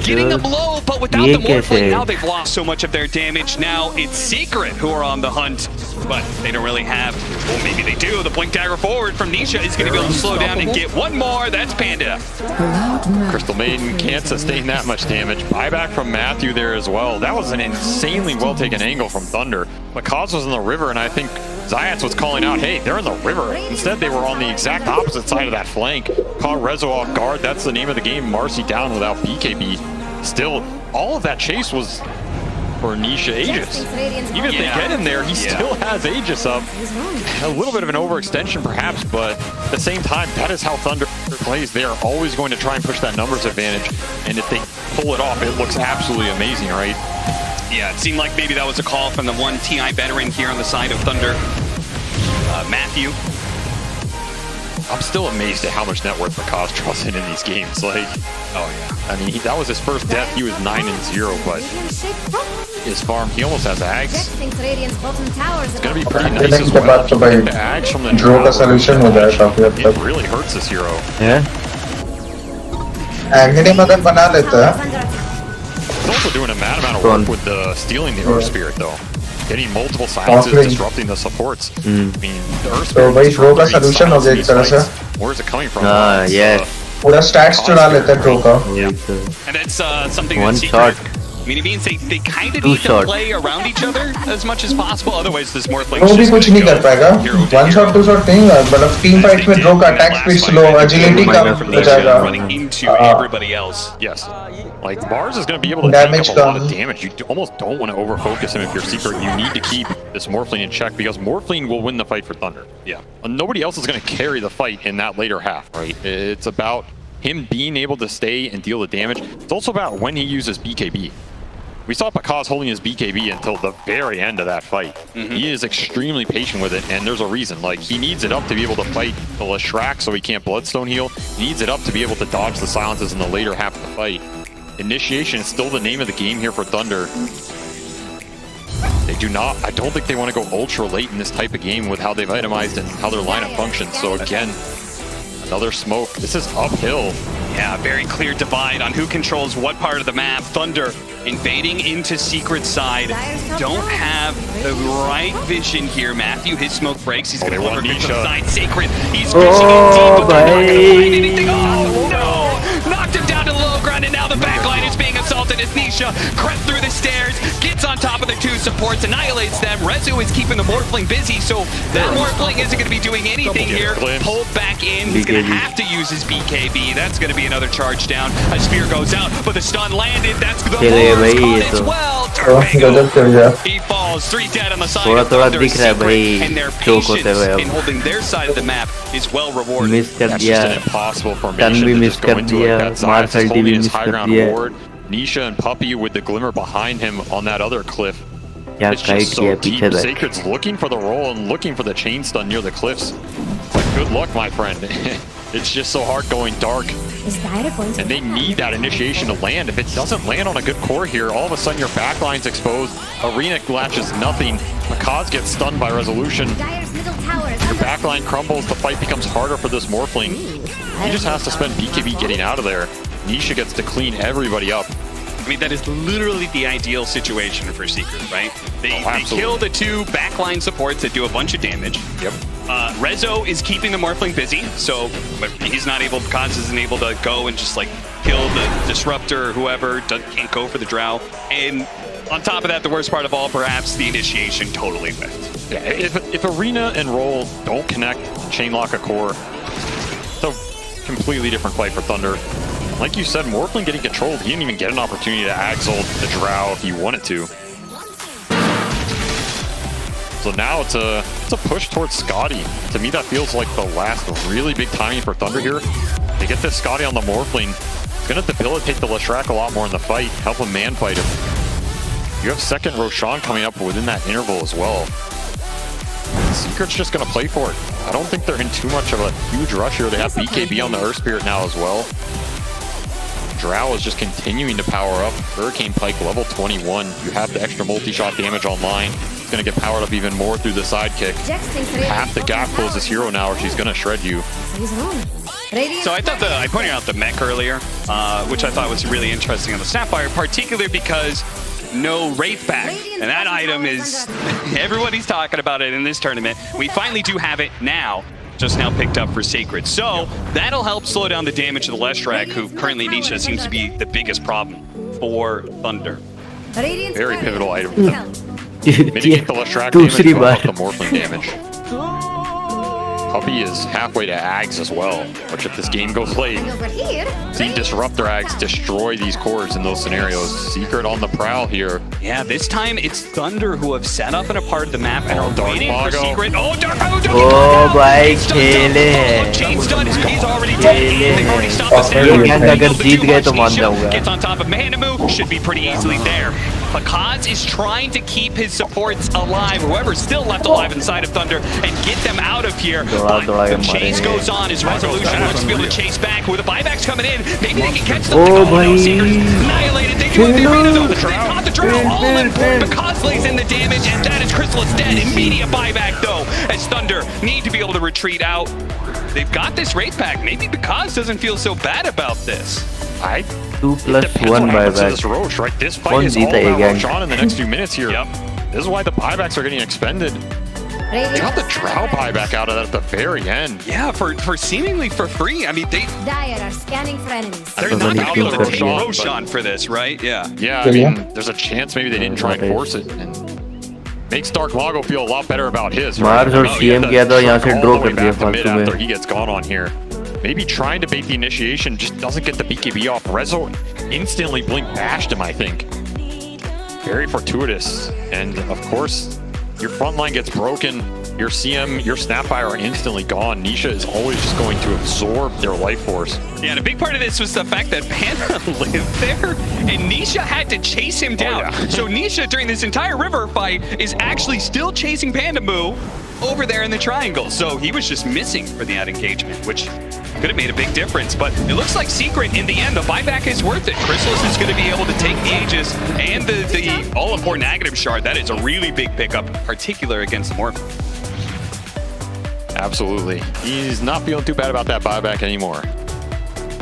Getting a blow, but without ये the morphling, कैसे? now they've lost so much of their damage. Now it's Secret who are on the hunt, but they don't really have, well, maybe they do. The Blink Dagger forward from Nisha is going to be able to slow down and get one more. That's Panda. Crystal Maiden can't sustain that much damage. Buyback from Matthew there as well. That was an insanely well-taken angle from Thunder. But Cause was in the river, and I think Zayats was calling out, hey, they're in the river. Instead, they were on the exact opposite side of that flank. Caught Rezo off guard. That's the name of the game. Marcy down without BKB. Still, all of that chase was for Nisha Aegis. Even if they get in there, he still has Aegis up. A little bit of an overextension perhaps, but at the same time, that is how Thunder plays. They are always going to try and push that numbers advantage, and if they pull it off, it looks absolutely amazing, right? Yeah, it seemed like maybe that was a call from the one TI veteran here on the side of Thunder, Matthew. I'm still amazed at how much net worth Makaz draws in these games. Like, oh yeah. I mean, that was his first death. He was 9-0, but his farm, he almost has Ags. It's gonna be pretty nice as well. Get the Ags from the Draw का solution हो जाए काफी हद it तक. really hurts this hero. Yeah. Agni मदद बना लेता है. He's also doing a mad amount of work with the stealing the Earth Spirit though. Getting multiple silences, disrupting the supports. I mean, the Earth तो Spirit भाई is draw का disrupting solution हो गया एक these तरह से. fights. Where's it coming from? Yes. पूरा stats चुरा लेता है draw का. And that's something One that's secret. shot. I mean, it means they kind of Two need to shot. play around each other as much as possible. Otherwise, this more like Draw भी कुछ नहीं कर पाएगा. One shot, two shot नहीं है. मतलब team fight में draw का attack speed slow, agility का बचाएगा. running into everybody else. Yes. Like, Mars is going to be able to Damage take up a lot of done. damage. You almost don't want to overfocus him if you're Secret. You need to keep this Morphling in check because Morphling will win the fight for Thunder. Yeah. Nobody else is going to carry the fight in that later half, right? It's about him being able to stay and deal the damage. It's also about when he uses BKB. We saw Pakaz holding his BKB until the very end of that fight. He is extremely patient with it, and there's a reason. Like, he needs it up to be able to fight the Leshrac so he can't Bloodstone heal. He needs it up to be able to dodge the silences in the later half of the fight. Initiation is still the name of the game here for Thunder. They do not, I don't think they want to go ultra late in this type of game with how they've itemized and how their lineup functions. So again, another smoke. This is uphill. Yeah, very clear divide on who controls what part of the map. Thunder invading into Secret side. Don't have the right vision here. Matthew, his smoke breaks. He's going to want over to the Nisha. side. Sacred, he's pushing in deep, but they're not going to find anything. Oh, no! Knocked him down to the low ground, and now the backline is being assaulted as Nisha crept through the stairs, gets on top of the two supports, annihilates them. Rezu is keeping the Morphling busy, so that Morphling isn't going to be doing anything here. Pulled back in. He's going to have to use his BKB. That's going to be another charge down. A spear goes out, but the stun landed. That's the Mars caught as well. Torpedo. He falls. 3 dead on the side of Thunder. And their patience in holding their side of the map is well rewarded. Miss कर That's दिया. just an impossible Tun formation भी to miss just go कर into it. दिया. That Mars Zayas is ulti holding भी his miss high कर ground दिया. ward. Nisha and Puppy with the glimmer behind him on that other cliff. क्या It's kite just so किया deep. पीछे तक. Sacred's looking for the roll and looking for the chain stun near the cliffs. But good luck, my friend. It's just so hard going dark. Is Dire going to And they need that initiation to land. If it doesn't land on a good core here, all of a sudden your backline's exposed. Arena latches nothing. Makaz gets stunned by resolution. Dire's middle tower is Your under backline crumbles. The fight becomes harder for this Morphling. He just has to spend BKB getting out of there. Nisha gets to clean everybody up. I mean, that is literally the ideal situation for Secret, right? They kill the 2 backline supports that do a bunch of damage. Yep. Rezo is keeping the Morphling busy, so but he's not able, Kaz isn't able to go and just like kill the Disruptor or whoever, can't go for the Drow. And on top of that, the worst part of all, perhaps, the initiation totally whiffed. Yeah, if Arena and Roll don't connect, chain lock a core, it's a completely different fight for Thunder. Like you said, Morphling getting controlled, he didn't even get an opportunity to Axel the Drow if he wanted to. So now it's a push towards Scotty. To me, that feels like the last really big timing for Thunder here. They get this Scotty on the Morphling. It's going to debilitate the Leshrac a lot more in the fight, help him man fight him. You have second Roshan coming up within that interval as well. Secret's just going to play for it. I don't think they're in too much of a huge rush here. They have BKB on the Earth Spirit now as well. Drow is just continuing to power up. Hurricane Pike level 21. You have the extra multi-shot damage online. It's going to get powered up even more through the sidekick. Half the gap pulls this hero now, or she's going to shred you. So I thought I pointed out the mech earlier, which I thought was really interesting on the Sapphire, particularly because no Wraith back. And that item is, everybody's talking about it in this tournament. We finally do have it now. Just now picked up for Sacred. So that'll help slow down the damage of the Leshrac, who currently Nisha seems to be the biggest problem for Thunder. Very pivotal item for them. mitigate the Leshrac दूसरी damage, bar but the Morphling damage. Puppey is halfway to Ags as well, which if this game goes late, And over here, see Disruptor Ags destroy these cores in those scenarios. Secret on the prowl here. Yeah, this time it's Thunder who have set up in a part of the map and are Dark waiting for Mago. Secret. Oh, Dark Mago! ओ भाई खेले Chain's done. He's already खेले dead. They've already stopped the हैं। stand. ये gang अगर जीत गए तो मान Nisha जाऊंगा gets on top of Manamu, should be pretty easily there. Pakaz is trying to keep his supports alive, whoever's still left alive inside of Thunder, and get them out of here. दौड़ा But दौड़ा के the chase मारेंगे goes on as Resolution looks to be able to chase back with the buybacks coming in. Maybe they can catch them. Oh, Oh, no, भाई। Secret's annihilated. They do have the Hello। arena though. They caught the drown. All in for Pakaz lays in the damage, and that is Crystal is dead. Immediate buyback though, as Thunder need to be able to retreat out. They've got this Wraith pack. Maybe Pakaz doesn't feel so bad about this. 2+1 buyback This Roche, right? This fight कौन is all जीता ये about gang Roshan in the next few minutes here. Yep. This is why the buybacks are getting expended. They radiant got the Drow buyback out of that at the very end. Yeah, for seemingly for free. I mean, Dire are scanning for enemies. they're So not many going to kills go कर दिए। Roshan for this, right? Yeah. Yeah, I Yeah. mean, there's a chance maybe they didn't try and force it, and makes Dark Mago feel a lot better about his. Mars और Oh, CM yeah, किया था यहाँ से all draw the way कर दिया back to mid फालतू after में he gets gone on here. Maybe trying to bait the initiation, just doesn't get the BKB off. Rezo instantly blink bashed him, I think. Very fortuitous. And of course, your front line gets broken. Your CM, your Snapfire are instantly gone. Nisha is always just going to absorb their life force. Yeah, and a big part of this was the fact that Panda lived there, and Nisha had to chase him down. yeah. So Nisha, during this entire river fight, is actually still chasing Panda Moo over there in the triangle. So he was just missing for the out engagement, which could have made a big difference. But it looks like Secret, in the end, the buyback is worth it. Chrysalis is going to be able to take the Aegis and the all-important Aghanim Shard. That is a really big pickup, particular against the Morph. Absolutely. He's not feeling too bad about that buyback anymore.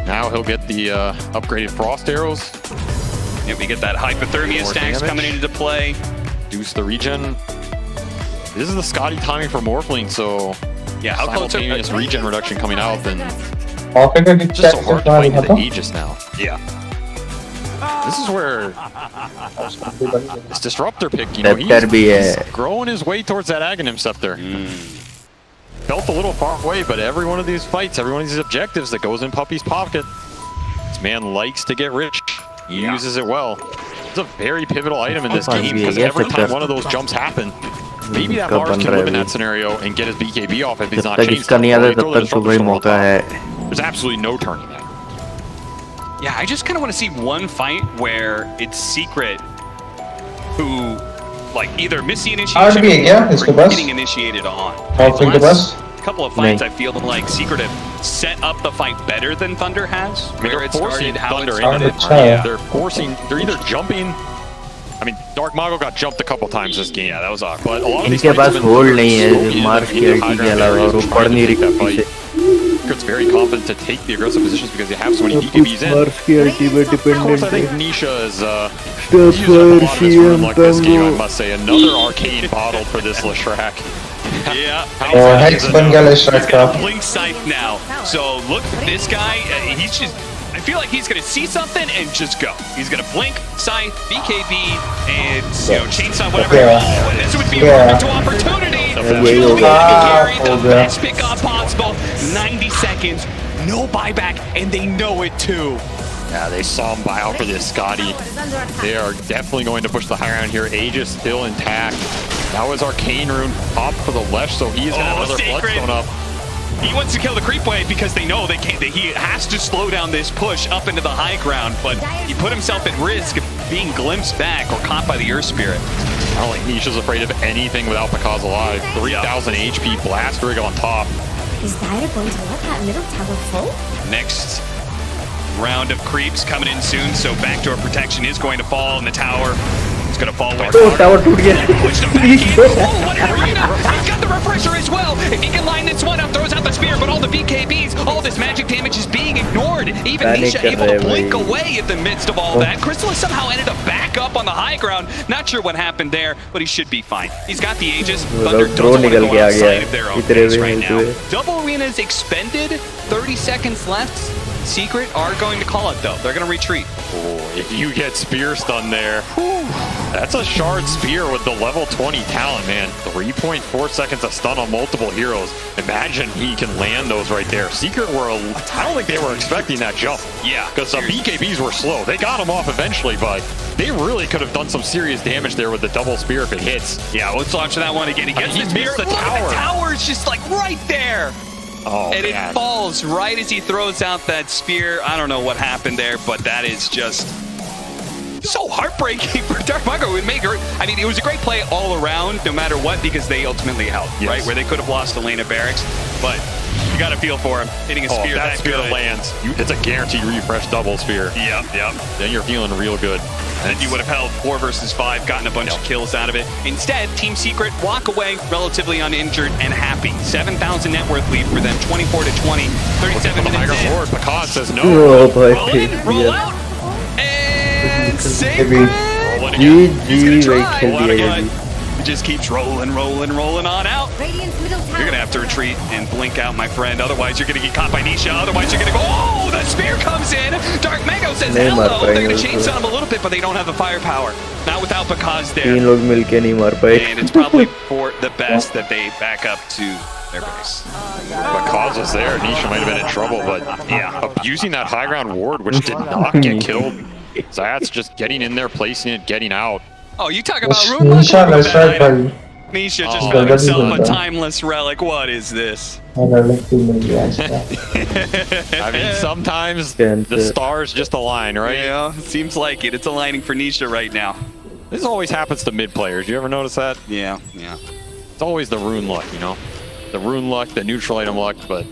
Now he'll get the upgraded Frost Arrows. Yeah, we get that hypothermia More stacks damage. coming into play. Reduce the regen. This is the Scotty timing for Morphling, so Yeah, how close simultaneous regen reduction coming out, then offer का just so hard to fight into the Aegis now. Yeah. This is where this Disruptor pick, you know, Scepter भी he's है growing his way towards that Aghanim Scepter. Felt a little far away, but every one of these fights, every one of these objectives that goes in Puppey's pocket, this man likes to get rich. He uses it well. It's a very pivotal item in this game because every time one of those jumps happen, maybe that Mars can live in that scenario and get his BKB off if he's not तक chased. इसका नहीं आता तब तक तो भाई मौका है There's absolutely no turning that. Yeah, I just kind of want to see one fight where it's Secret who, like, either miss the initiation भी है क्या इसके or pass? getting initiated on. और फिर के पास? Couple of fights, नहीं। I feel like Secret have set up the fight better than Thunder has. I mean, Where they're it forcing started, how it Thunder started. into it. अच्छा है। They're either jumping. I mean, Dark Mago got jumped a couple times this game. Yeah, that was awkward. But a lot of these इनके fights pass have been hold नहीं है so easy Mars in की the अल्टी high के ground अलावा areas और trying ऊपर to नहीं take that रही fight. Secret's very confident to take the aggressive positions because they have so many BKBs in. Mars की अल्टी पे Of course, डिपेंडेंट I है think Nisha is Step using up a lot of for his room like this game, I CM must say. Another arcane bottle for this Leshrac. Yeah. और hex बन गया लेश्राक He's का got a blink scythe now. So look at this guy. He's just. I feel like he's going to see something and just go. He's going to blink, scythe, BKB, and chainsaw, whatever. Yeah. Oh, and this would be Yeah. a perfect opportunity. यही He'll हो be गया able to carry हो the गया। best pickup possible. 90 seconds, no buyback, and they know it too. Yeah, they saw him buy out for this Scotty. is under attack. They are definitely going to push the high ground here. Aegis still intact. That was Arcane Rune popped for the left, so he's going to have another Sacred. Bloodstone up. He wants to kill the creep wave because they know they can't. That he has to slow down this push up into the high ground, but he put himself at risk of being glimpsed back or caught by the Earth Spirit. I don't think Nisha's afraid of anything without Pakaz alive. 3,000 HP, Blast Rig on top. Is Dire going to let that middle tower fall? Next round of creeps coming in soon, so backdoor protection is going to fall, and the tower is going to fall with. तो tower टूट गया Pushed him back in. Oh, what an arena! He's got the refresher as well. If he can line this one up, throws out the spear, but all the BKBs, all this magic damage is being ignored. Even Panic Nisha कर able रहे to हैं blink भाई। away in the midst of all that. Crystal somehow ended up back up on the high ground. Not sure what happened there, but he should be fine. He's got the Aegis. Thunder throw doesn't want to निकल go के आ गया outside है। of their own इतने base में right मिलते now. हुए। Double arenas expended. 30 seconds left. Secret are going to call it though. They're going to retreat. Oh, if you get spear stun there, that's a shard spear with the level 20 talent, man. 3.4 seconds of stun on multiple heroes. Imagine he can land those right there. Secret were, I don't think they were expecting that jump. Yeah. Because the BKBs were slow. They got him off eventually, but they really could have done some serious damage there with the double spear if it hits. Yeah, let's launch that one again. He gets the spear. The tower. The tower's just like right there. Oh, and man. It falls right as he throws out that spear. I don't know what happened there, but that is just so heartbreaking for Dark Mago. It would make her. I mean, it was a great play all around, no matter what, because they ultimately held, right? Where they could have lost the lane of barracks, but you got to feel for him hitting a spear that spear good. lands. It's a guaranteed refresh double spear. Yep. Then you're feeling real good. And you would have held 4 versus 5, gotten a bunch of kills out of it. Instead, Team Secret walk away relatively uninjured and happy. 7,000 net worth lead for them, 24 to 20, 37 minutes in. Lord, Pecan says no. Oh, boy. Roll in, roll out, and Secret. Rolling again. He's gonna try. खेल दिया ये It just keeps rolling on out. Radiant's middle tower. You're gonna have to retreat and blink out, my friend. Otherwise, you're gonna get caught by Nisha. Otherwise, you're gonna go. Oh, the spear comes in. Dark Mago says नहीं मार hello. They're पाएंगे gonna chain उसको। stun him a little bit, but they don't have the firepower. Not without Bakaz there. 3 लोग मिलके नहीं मार पाए And it's probably for the best that they back up to their base. Because was there, Nisha might have been in trouble, but yeah, abusing that high ground ward, which did not get killed. Zayat's just getting in there, placing it, getting out. Oh, you talk about rune luck? Nisha, let's try it, buddy. Nisha just Oh, found that's himself a good. timeless relic. What is this? I mean, sometimes the stars just align, right? Yeah, it seems like it. It's aligning for Nisha right now. This always happens to mid players. You ever notice that? Yeah. It's always the rune luck, you know? The rune luck, the neutral item luck, but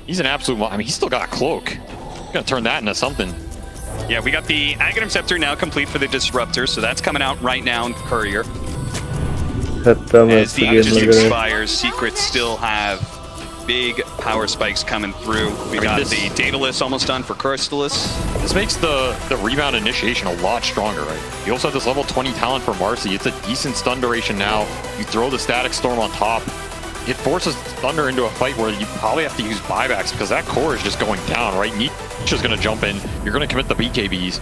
he's an absolute... I mean, he's still got a cloak. He's gonna turn that into something. Yeah, we got the Aghanim Scepter now complete for the Disruptor, so that's coming out right now in Courier. As the Aegis expires, Secrets still have big power spikes coming through. We got the Daedalus almost done for Crystallis. This makes the rebound initiation a lot stronger, right? You also have this level 20 talent for Marcy. It's a decent stun duration now. You throw the Static Storm on top. It forces Thunder into a fight where you probably have to use buybacks because that core is just going down, right? Nisha's going to jump in. You're going to commit the BKBs.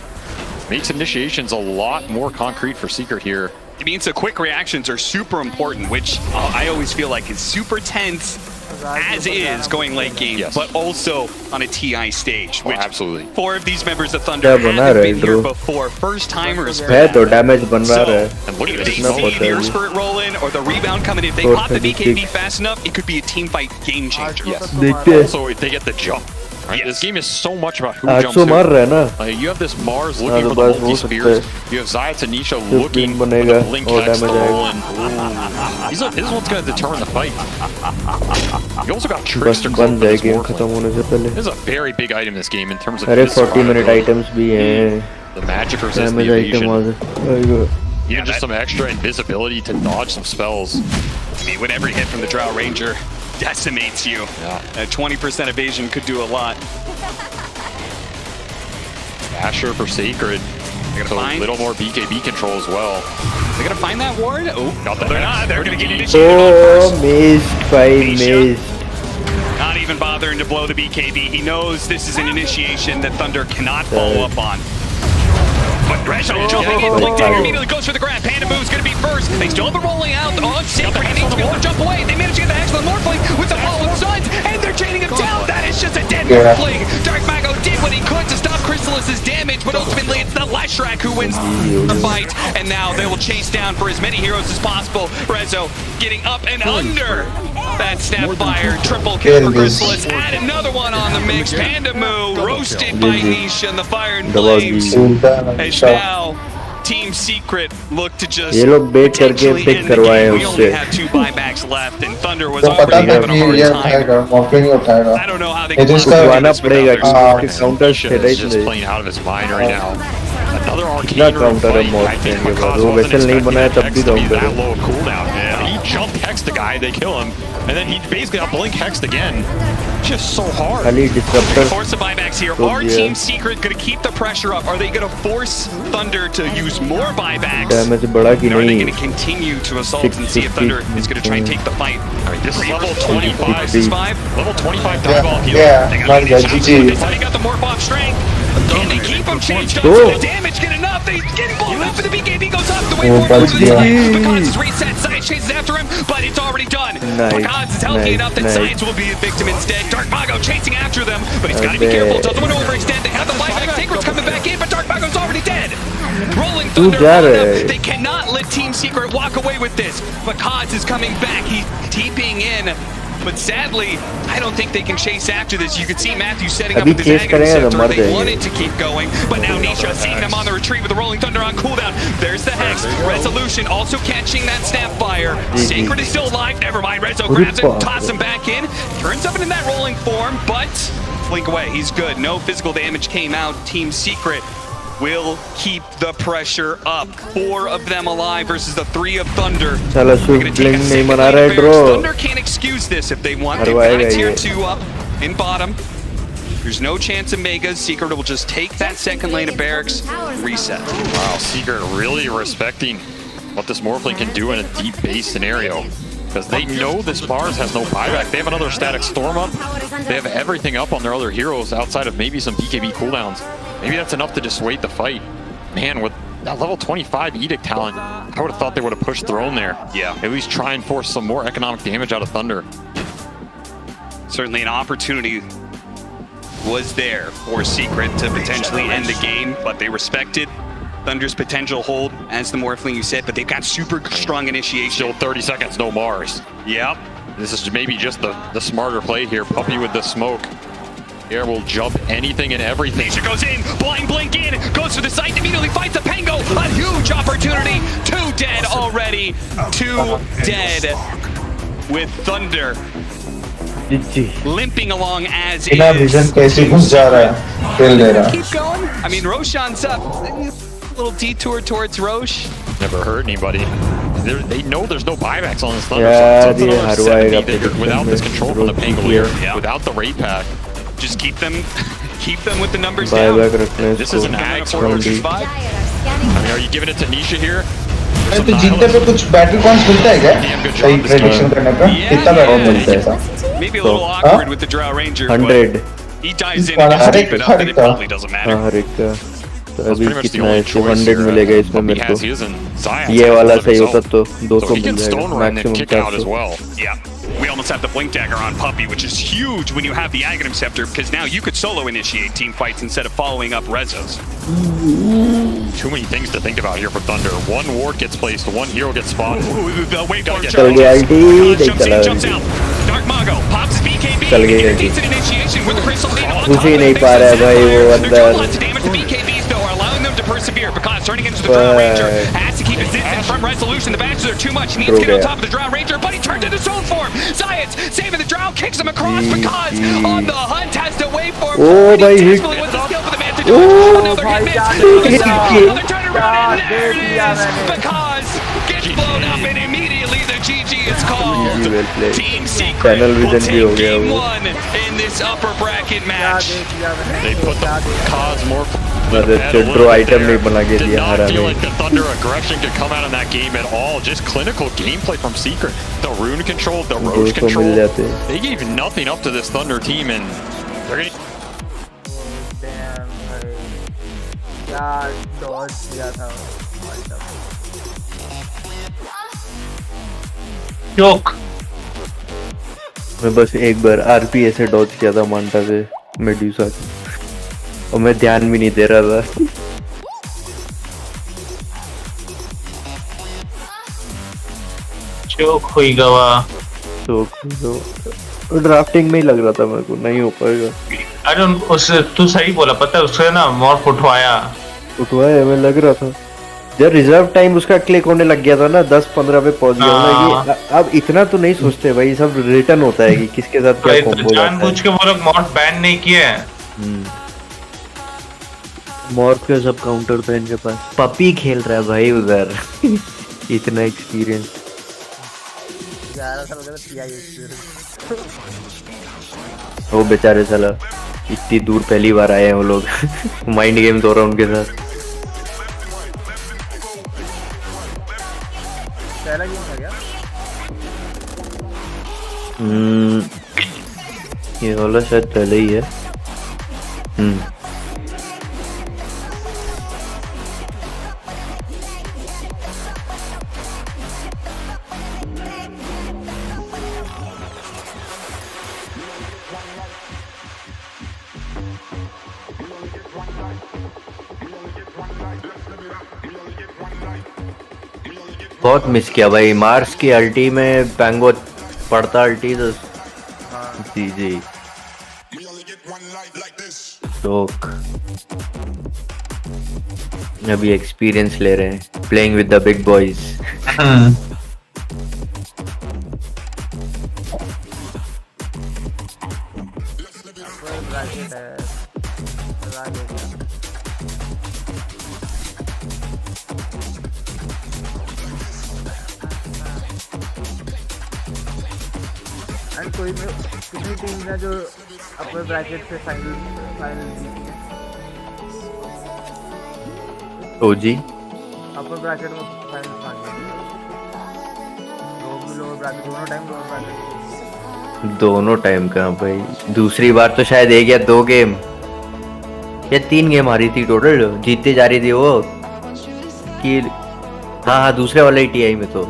Makes initiations a lot more concrete for Secret here. It means the quick reactions are super important, which I always feel like is super tense as is going late game, but also on a TI stage, which absolutely. 4 of these members of Thunder haven't been here before. First timers for them. damage बन रहा है And look at they see the Earth Spirit roll in or the rebound coming in. If they pop the BKB fast enough, it could be a team fight game changer. Also, if they get the jump. Right? This game is so much about who jumps who. मार रहा है ना You have this Mars looking for the multi-spears. You have Zayat and Nisha looking for the blink X to roll in. This one's going to determine the fight. You also got Trickster बन जाए game Warframe. खत्म होने से पहले This is a very big item in this game in terms of अरे 40-minute items भी हैं the magic resist, the damage item evasion. Even just some extra invisibility to dodge some spells. I mean, when every hit from the Drow Ranger decimates you, a 20% evasion could do a lot. Asher for Sacred. So a little more BKB control as well. They're gonna find that ward? Oh, Not they're not. They're gonna get it. initiated on first. missed by missed Not even bothering to blow the BKB. He knows this is an initiation that Thunder cannot follow up on. But Rezo jumping in, Blink Dagger immediately goes for the grab. Panda Moo's gonna be first. They still have the rolling out. Oh, Sacred needs to be able to jump away. They manage to get the excellent Morphling with the follow-up stuns, and they're chaining him down. That is just a dead Morphling. Dark Mago did what he could to stop Crystallis' damage, but ultimately it's the Leshrac who wins the fight. And now they will chase down for as many heroes as possible. Rezo getting up and under that Snapfire. Triple kill for Crystallis. Add another one on the mix. Panda Moo roasted by Nisha in the Fire and Flames. As now, Team Secret look to just ये लोग बेट करके potentially pick end the करवाए game. We only उससे have 2 buybacks left, and Thunder was तो पता already था having कि a hard ये time. उठाएगा मॉर्फिंग उठाएगा I don't know how they It can is possibly the- do this पड़ेगा without क्योंकि Nisha. काउंटर Nisha थे is just playing out of his mind right now. Another कितना arcane counter है fight. I morphine think के बाद Bakaz वो wasn't vessel नहीं expecting बनाया that तब भी Hex to be counter that है low cooldown. He jump Hex the guy, they kill him. And then he basically got blink hexed again. Just so hard. खाली disruptor Force the buybacks here. तो Are दिया। Team Secret going to keep the pressure up? Are they going to force Thunder to use more buybacks? Damage बढ़ा कि Or are they नहीं going to continue to assault and see if Thunder is going to try and take the fight? I mean, this is level 25. Versus 5. Level 25 dive off heal. Yeah, They man, got GG. they got the morph off strength. Can they keep him changed up? Oh. The damage get enough. They getting blown up for the BKB goes up. The way Oh, forward but to the yeah. side. Because it's reset. Science chases after him, but it's already done. Nice, Because is healthy nice, enough that nice. Science will be a victim instead. Dark Mago chasing after them, but he's got to be Okay. careful. Doesn't want to overextend. They have the buyback. Secret's coming back in, but Dark Mago's already dead. Rolling तू Thunder जा on रहा them. है। They cannot let Team Secret walk away with this. Because is coming back. He's TPing in. But sadly, I don't think they can chase after this. You can see Matthew setting up अभी with his chase Aghanim करेंगे तो Scepter. मर They जाएंगे। wanted to keep going, but now Nisha seeing them on the retreat with the Rolling Thunder on cooldown. There's the Hex. Resolution also catching that Snapfire. Sacred is still alive. Never mind. Rezo grabs it, tosses him back in. Turns up into that rolling form, but blink away. He's good. No physical damage came out. Team Secret will keep the pressure up. 4 of them alive versus the 3 of Thunder. साला They're swift gonna take blink a नहीं second मना lane रहा है of Drow Bears. Thunder can't excuse this if they want. They've got a हरवाएगा tier ये। 2 up in bottom. There's no chance of Megas. Secret will just take that second lane of barracks, reset. Wow, Seeger really respecting what this Morphling can do in a deep base scenario. Because they know this Mars has no buyback. They have another static storm up. They have everything up on their other heroes outside of maybe some BKB cooldowns. Maybe that's enough to dissuade the fight. Man, with that level 25 Edict talent, I would have thought they would have pushed Throne there. Yeah. At least try and force some more economic damage out of Thunder. Certainly an opportunity was there for Secret to potentially end the game, but they respected Thunder's potential hold as the Morphling you said, but they've got super strong initiation. Still 30 seconds, no Mars. Yep. This is maybe just the smarter play here. Puppy with the smoke. Air will jump anything and everything. Nisha goes in, blind blink in, goes for the site, immediately fights a Pango. A huge opportunity. 2 dead already. 2 dead with Thunder जी limping along as बिना vision is. कैसे घुस जा रहा है खेल ले रहा Keep going. I mean, Roshan's up. A little detour towards Roche. Never hurt anybody. They know there's no buybacks on this Thunder. Yeah, so it's the another Harwaiga 70 that you're- without this control from the Pango here, without the raid pack. Just keep them with the numbers down. Buyback रखने This is an ag Four score. versus five. I mean, are you giving it to Nisha here? है तो जीतने पे कुछ battle points मिलता है क्या सही प्रेडिक्शन करने का कितना बैटल मिलता है ऐसा Maybe a little awkward with the Drow Ranger, 100 but he dives in her and just एक- deep it her up, and एक it का। probably doesn't matter. हाँ हर एक का तो That's अभी pretty much the कितना only है choice 100 here. मिलेगा इसमें Puppy मेरे has को his and Zayat ये has वाला his सही himself. होता तो 200 So he मिल can जाएगा stone run and maximum kick out as 400 well. Yeah. We almost have the Blink Dagger on Puppy, which is huge when you have the Aghanim Scepter, because now you could solo initiate team fights instead of following up Rezos. Too many things to think about here for Thunder. One ward gets placed, one hero gets spotted. Ooh, the waveform get चल charges. गया अल्टी Kaz नहीं jumps चला in, jumps अल्टी out. Dark Mago pops his BKB. चल गई Get a अल्टी decent initiation with the Crystal Lead on कुछ top he of नहीं it. पा रहा है भाई वो They're doing अंदर lots of damage. The BKBs though are allowing them to persevere because turning into the Drow Ranger has to keep his distance from Resolution. The bashes are too much. He needs to get on top of the Drow Ranger, but he turned into zone form. Zayat saving the Drow, kicks him across because on the hunt has to wait for him. Oh, He भाई, desperately hit. with the skill for the man to do it. Oh, Another hit miss. hit किया। Another trying to run in. There it is. Because gets blown up and immediately the GG is called. GG, well played. Team Secret Channel will vision भी हो take गया game वो। 1 in this upper bracket match. They put the cause more. मतलब draw item नहीं बना के Did दिया not हरा feel में like the Thunder aggression could come out in that game at all. Just clinical gameplay from Secret. The rune control, the roach 200 control. मिल जाते They gave nothing up to this Thunder team, and they're gonna. क्या Dodge किया था joke मैं बस एक बार RP से Dodge किया था मांटा से मेड्यूसा से और मैं ध्यान भी नहीं दे रहा था जोक हुई गवा तो ड्राफ्टिंग में ही लग रहा था मेरे को नहीं हो पाएगा अरे उस तू सही बोला पता है उससे ना मॉर्फ उठवाया उठवाया मैं लग रहा था जब रिजर्व टाइम उसका क्लिक होने लग गया था ना 10-15 पे पहुंच गया था कि अब इतना तो नहीं सोचते भाई सब रिटर्न होता है कि किसके साथ क्या कॉम्बो जानबूझ के वो लोग मॉर्फ बैन नहीं किए मॉर्फ का सब काउंटर था इनके पास पपी खेल रहा है भाई उधर इतना एक्सपीरियंस 11 साल हो गए तो किया ही एक्सपीरियंस। वो बेचारे साला इतनी दूर पहली बार आए हैं वो लोग। माइंड गेम्स हो रहा है उनके साथ। पहला गेम था क्या? ये वाला शायद पहले ही है। बहुत मिस किया भाई मार्स की अल्टी में पैंगो पड़ता अल्टी तो जी जी शोक। अभी एक्सपीरियंस ले रहे हैं playing with the big boys. Bracket है, एंड कोई में कितनी टीम है जो अपने ब्रैकेट से फाइनल जीती है? ओजी अपने ब्रैकेट में फाइनल पानी लोअर ब्रैकेट दोनों टाइम लोअर ब्रैकेट। दोनों टाइम का भाई दूसरी बार तो शायद 1 या 2 गेम या 3 गेम हारी थी टोटल। जीतते जा रही थी वो कि हाँ दूसरे वाले टीआई में तो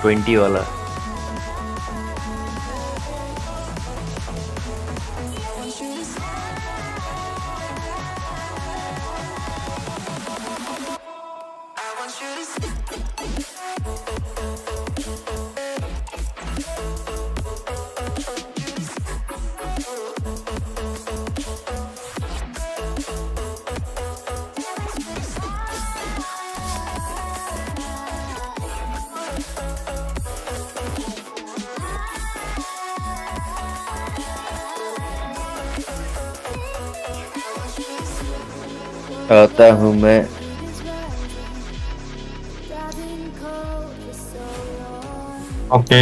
20 वाला। आता हूँ मैं। Okay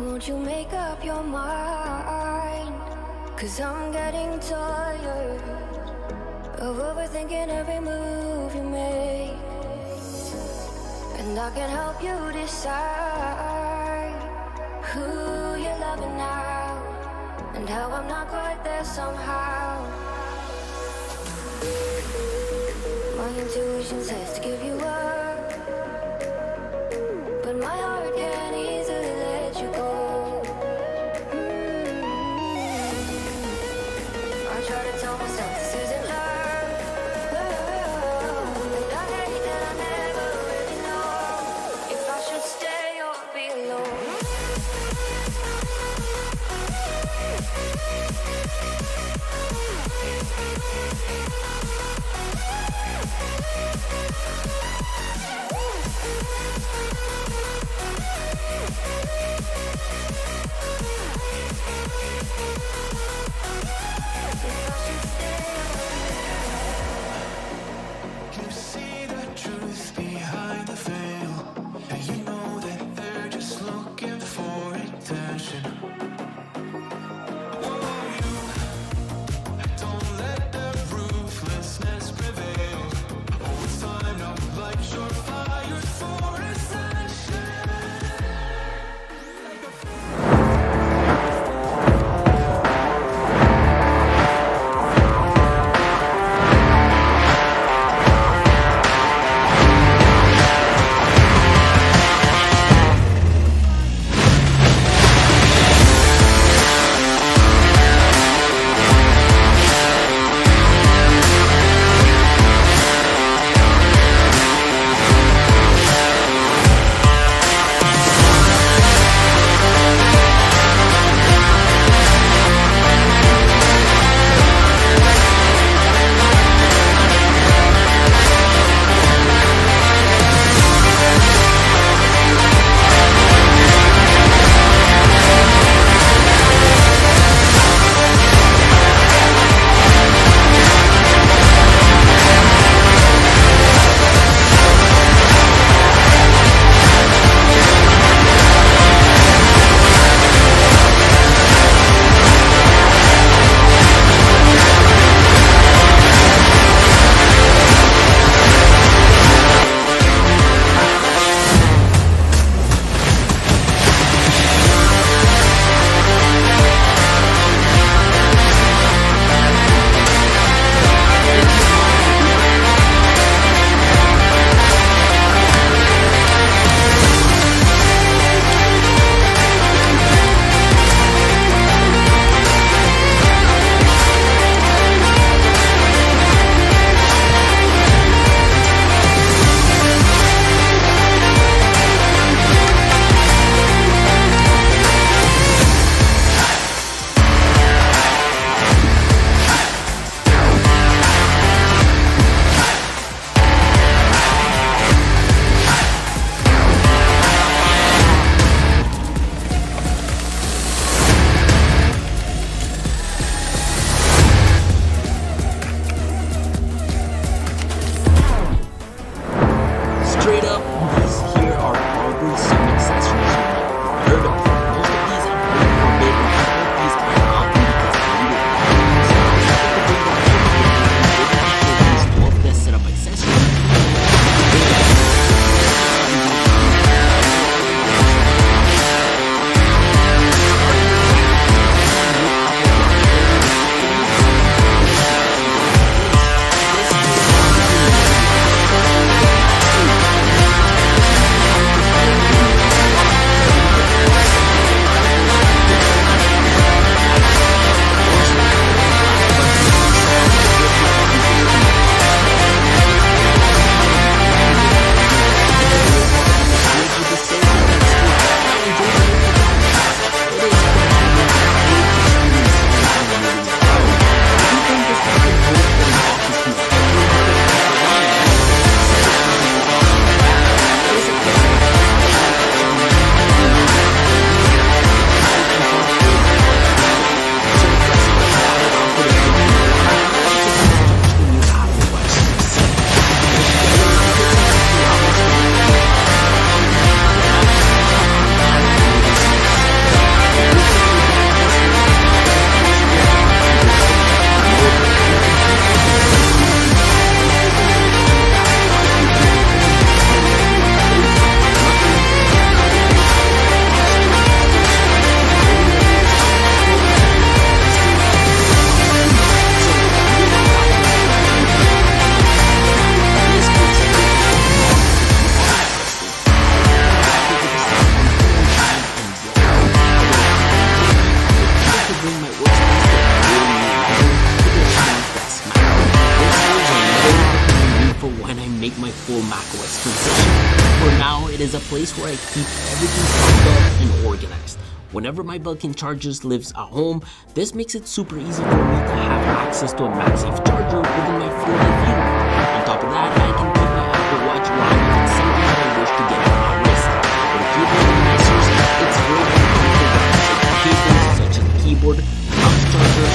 Won't you make up your mind? 'Cause I'm getting tired of overthinking every move you make. And I can help you decide who you're loving now and how I'm not quite there somehow. My intuition says to give you up, but my heart can't easily let you go. I try to tell myself this isn't love, but I hate that I never really know if I should stay or be alone. position. For now, it is a place where I keep everything plugged up and organized. Whenever my Belkin charger lives at home, this makes it super easy for me to have access to a MagSafe charger within my field of view. On top of that, I can keep my Apple Watch running if it's something that I wish to get on my wrist. For the keyboard organizers, it's great for connecting cables such as the keyboard, mouse charger,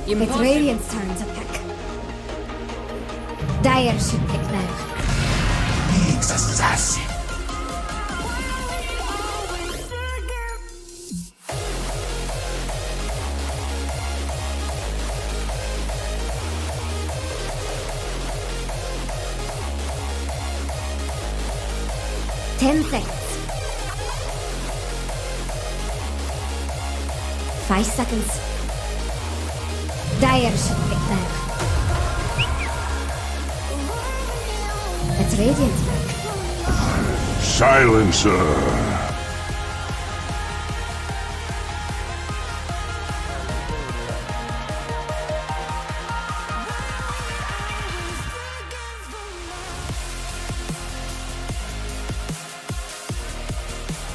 It's Radiant's turn to pick. Dire should pick now. 10 seconds. 5 seconds. Dire should pick now. It's Radiant's pick. Silencer.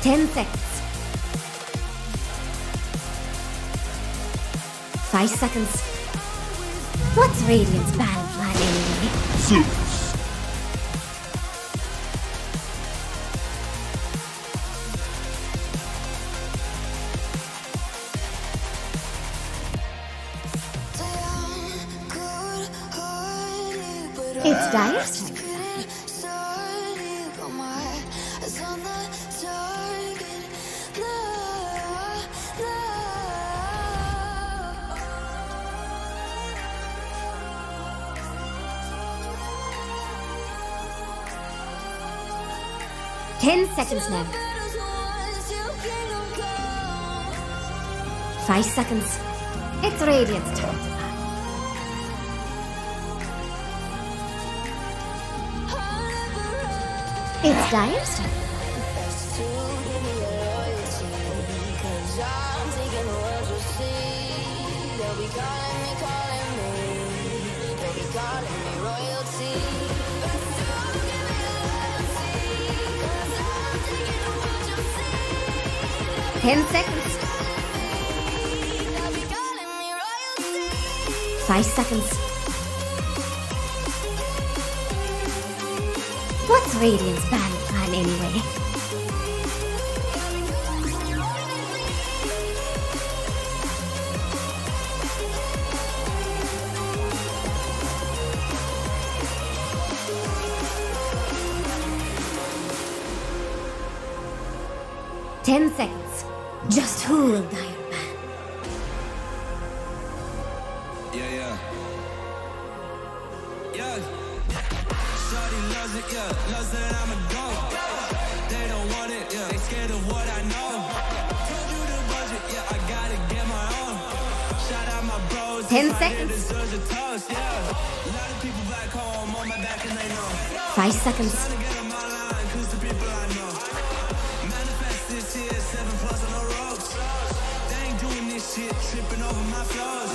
10 seconds. 5 seconds. What's Radiant's battle plan anyway? Zeus. 'It's Dire's turn. Ten seconds now. 5 seconds. It's Radiant's turn. It's Dire's turn. Ten seconds. 5 seconds. What's Radiant's battle plan anyway? Ten seconds. Just who will Dire ban? Yeah. Shawty loves it, loves that I'm a dog. They don't want it, they scared of what I know. Told you the budget, I gotta get my own. Shout out my bros. 10 seconds. Deserves a toast, A lot of people back home on my back and they know. 5 seconds. Trying to get on my line, 'cause the people I know. Manifest this here, 7+ on the ropes. They ain't doing this shit, tripping over my flows.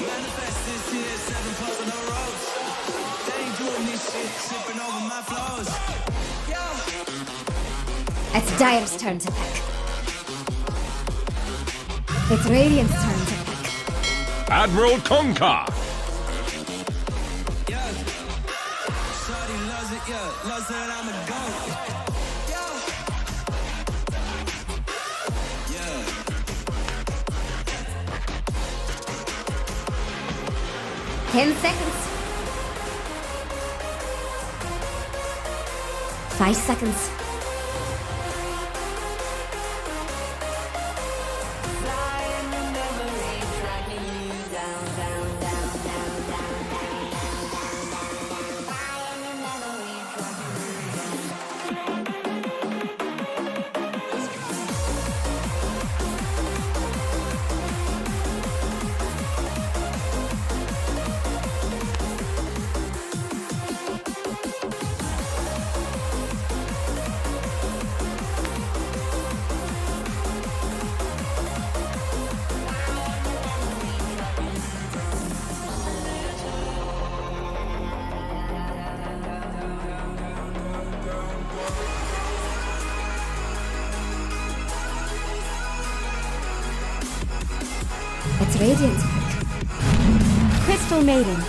Manifest this here, 7+ on the ropes. They ain't doing this shit, tripping over my flows. It's Dire's turn to pick. It's Radiant's turn to pick. Admiral Tonka. Shawty loves it, loves that I'm a goat. 10 seconds. 5 seconds. It's Radiant's pick. Crystal Maiden.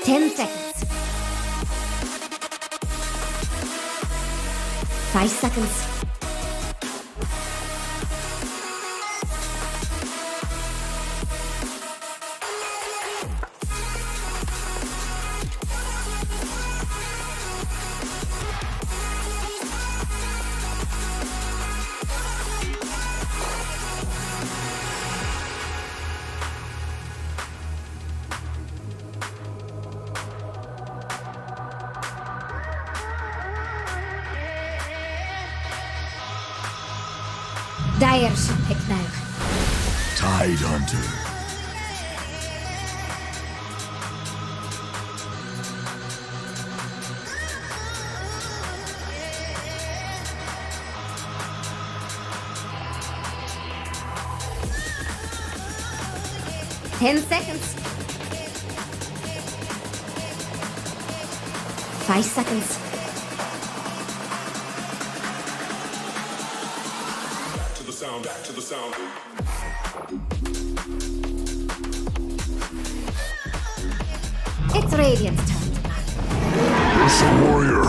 10 seconds. 5 seconds. Dire should pick now. Tide Hunter. Ten seconds. 5 seconds. Back to the sound. It's Radiant's turn. It's a warrior.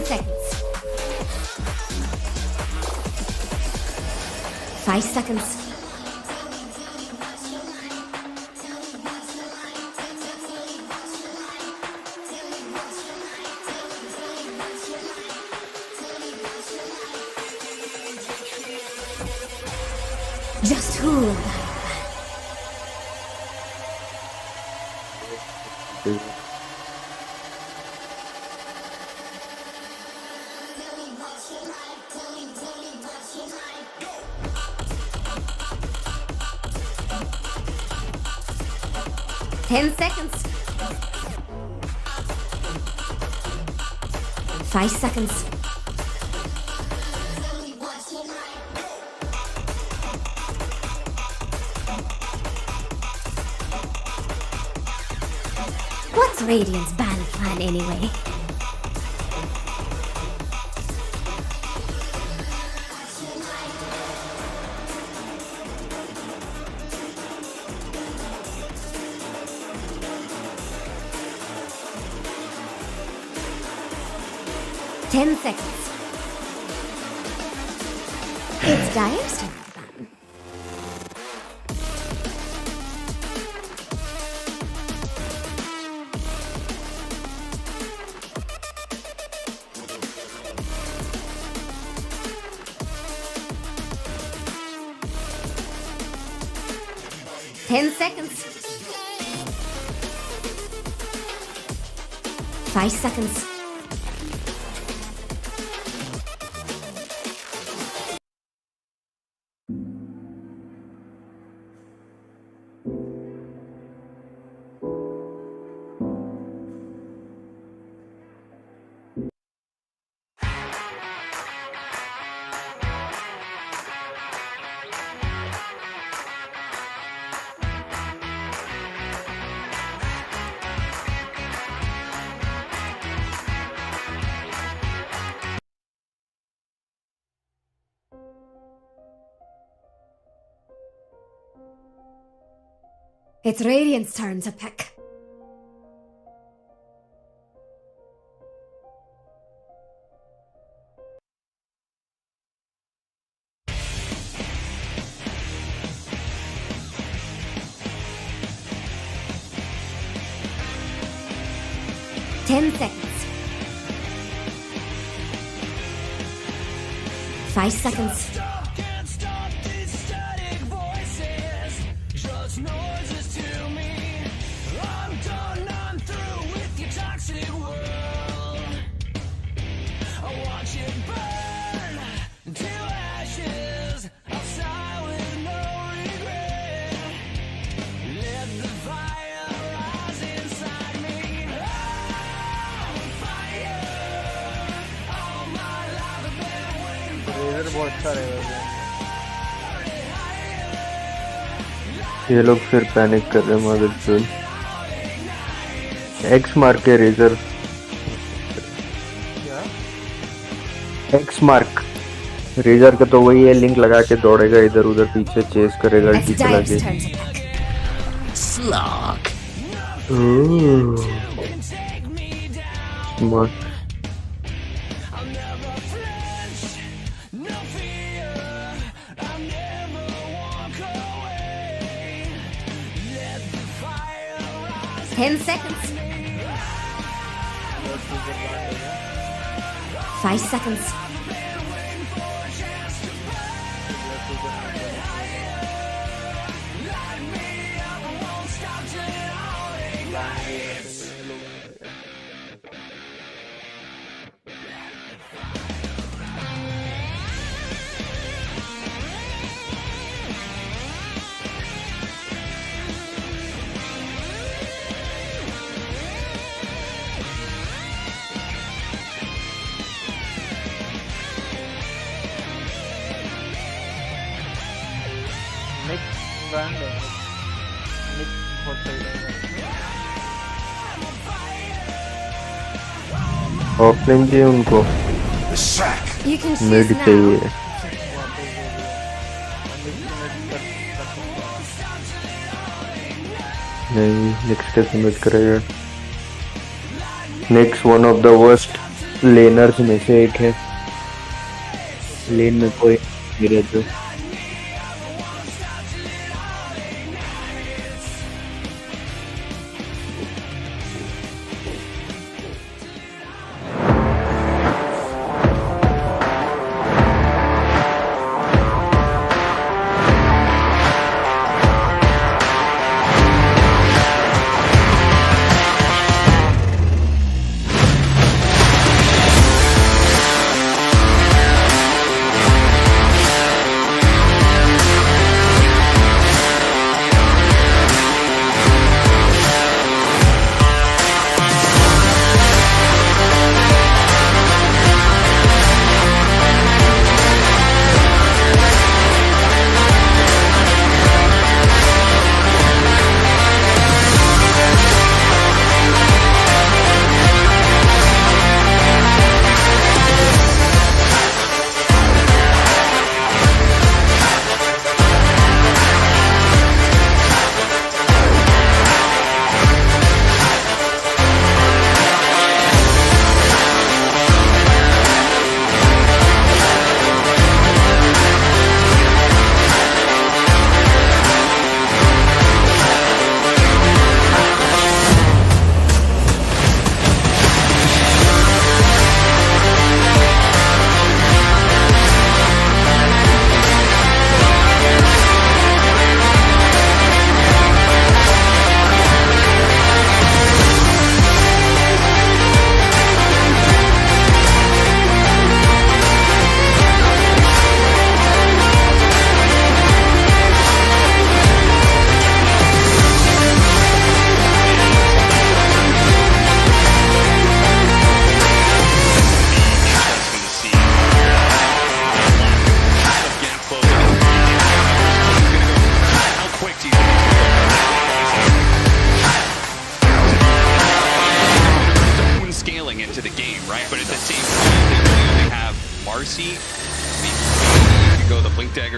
Seconds. 5 seconds. Just who will die? 10 seconds. 5 seconds. What's Radiant's battle plan anyway? Ten seconds. It's Dire's turn. 10 seconds. 5 seconds. It's Radiant's turn to pick. Ten seconds. 5 seconds. बहुत अच्छा रहेगा। ये लोग फिर panic कर रहे हैं mother Chola. X mark के रेजर, क्या? एक्स मार्क रेजर का तो वही है, लिंक लगा के दौड़ेगा इधर उधर, पीछे चेस करेगा It's टी चला Dive's के। turn to pick. Slug. Smart. Ten seconds. 5 seconds. Next brand है, नेक्स्ट बहुत सही रहेगा। ऑफलाइन चाहिए उनको, The sack. You can mid choose now. चाहिए। नहीं, नेक्स्ट कैसे मिड करेगा? Next one of the worst learners में से एक है, लेन में कोई मेरे जो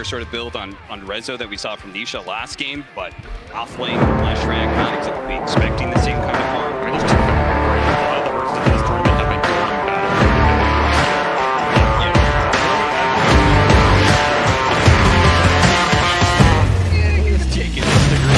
sort of build on Rezo that we saw from Nisha last game, but off lane, Flash Drag, not exactly expecting the same kind of harm. I mean, there's two factors, right? A lot of the verses in this tournament have been going bad. Yeah, he's taking the sticker.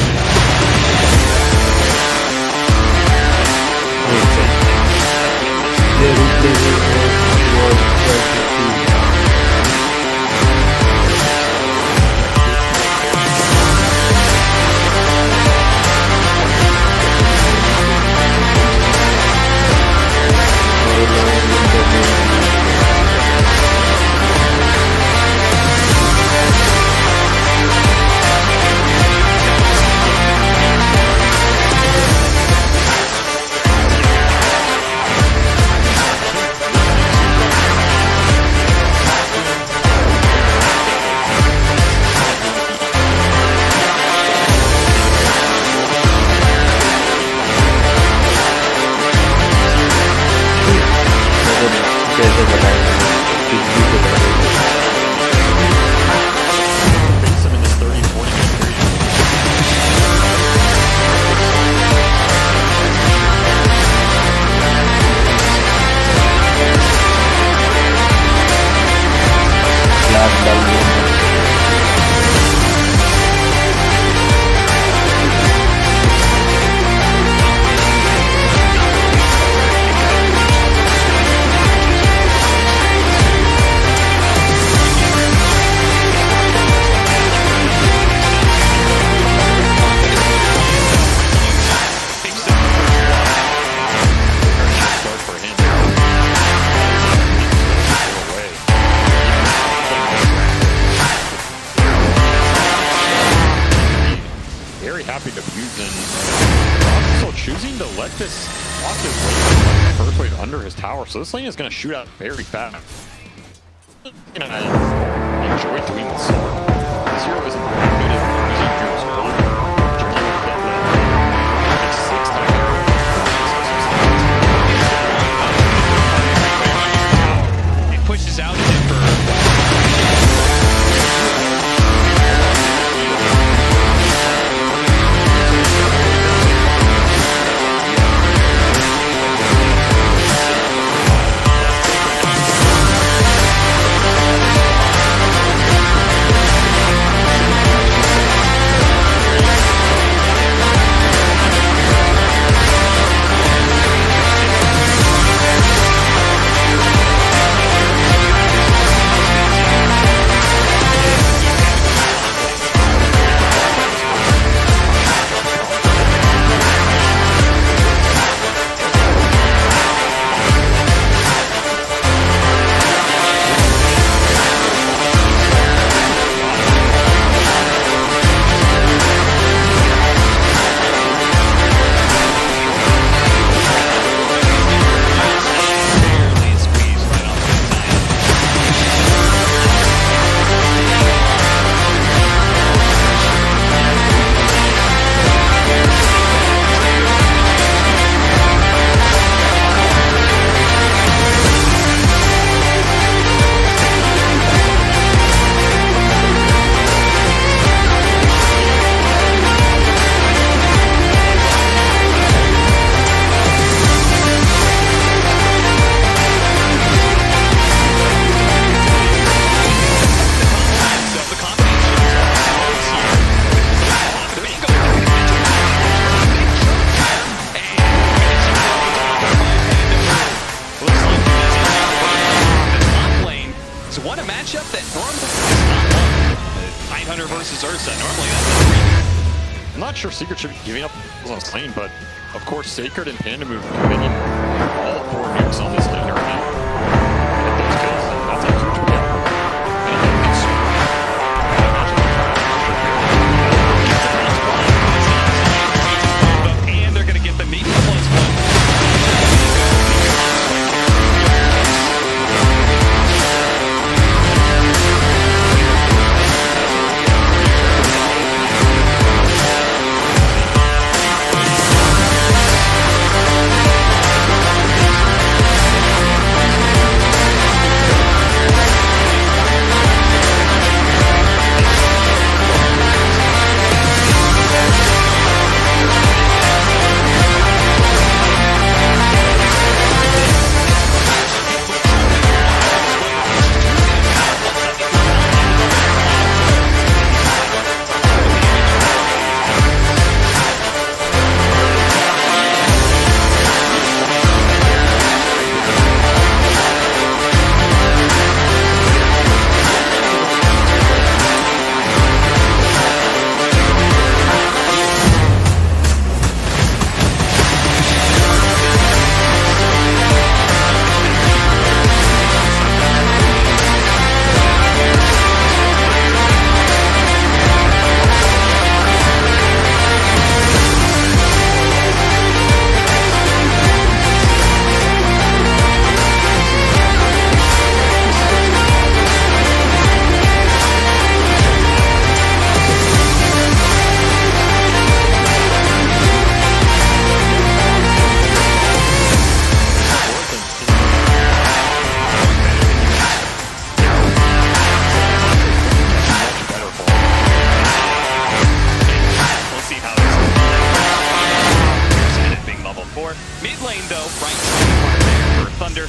happy to Fusion. Also choosing to let this walk his way first wave under his tower, so this lane is going to shoot out very fast. You know, I enjoy doing this. This hero isn't very good at using heroes early. It pushes out a bit for Sure, Secret should be giving up on this lane, but of course Sacred and Panda Move committing all 4 nukes on this lane right now. Get those kills, and that's a huge win. And they're going to get the maybe +1. Mid lane though, right there for Thunder.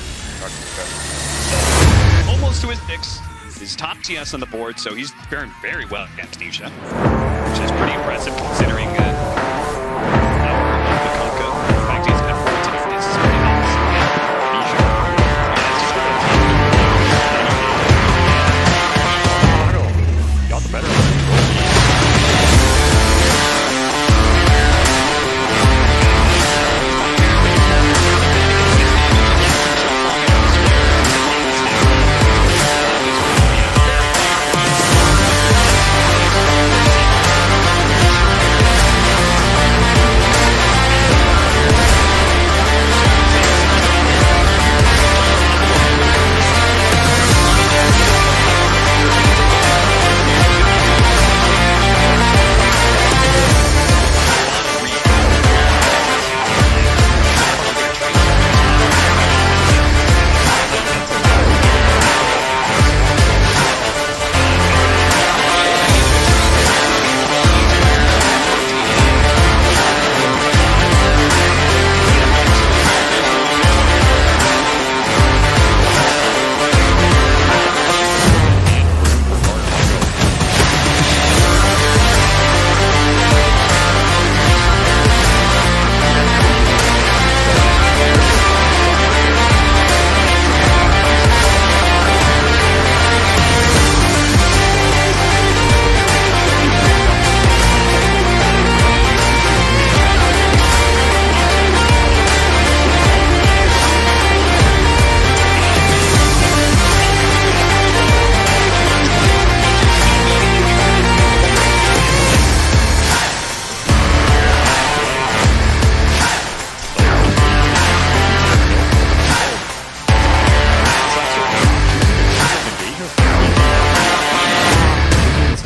Almost to his 6. His top TS on the board, so he's faring very well against Nisha, which is pretty impressive considering the Conco. In fact, he's been 14. This is pretty nice. Nisha. Got the better of it.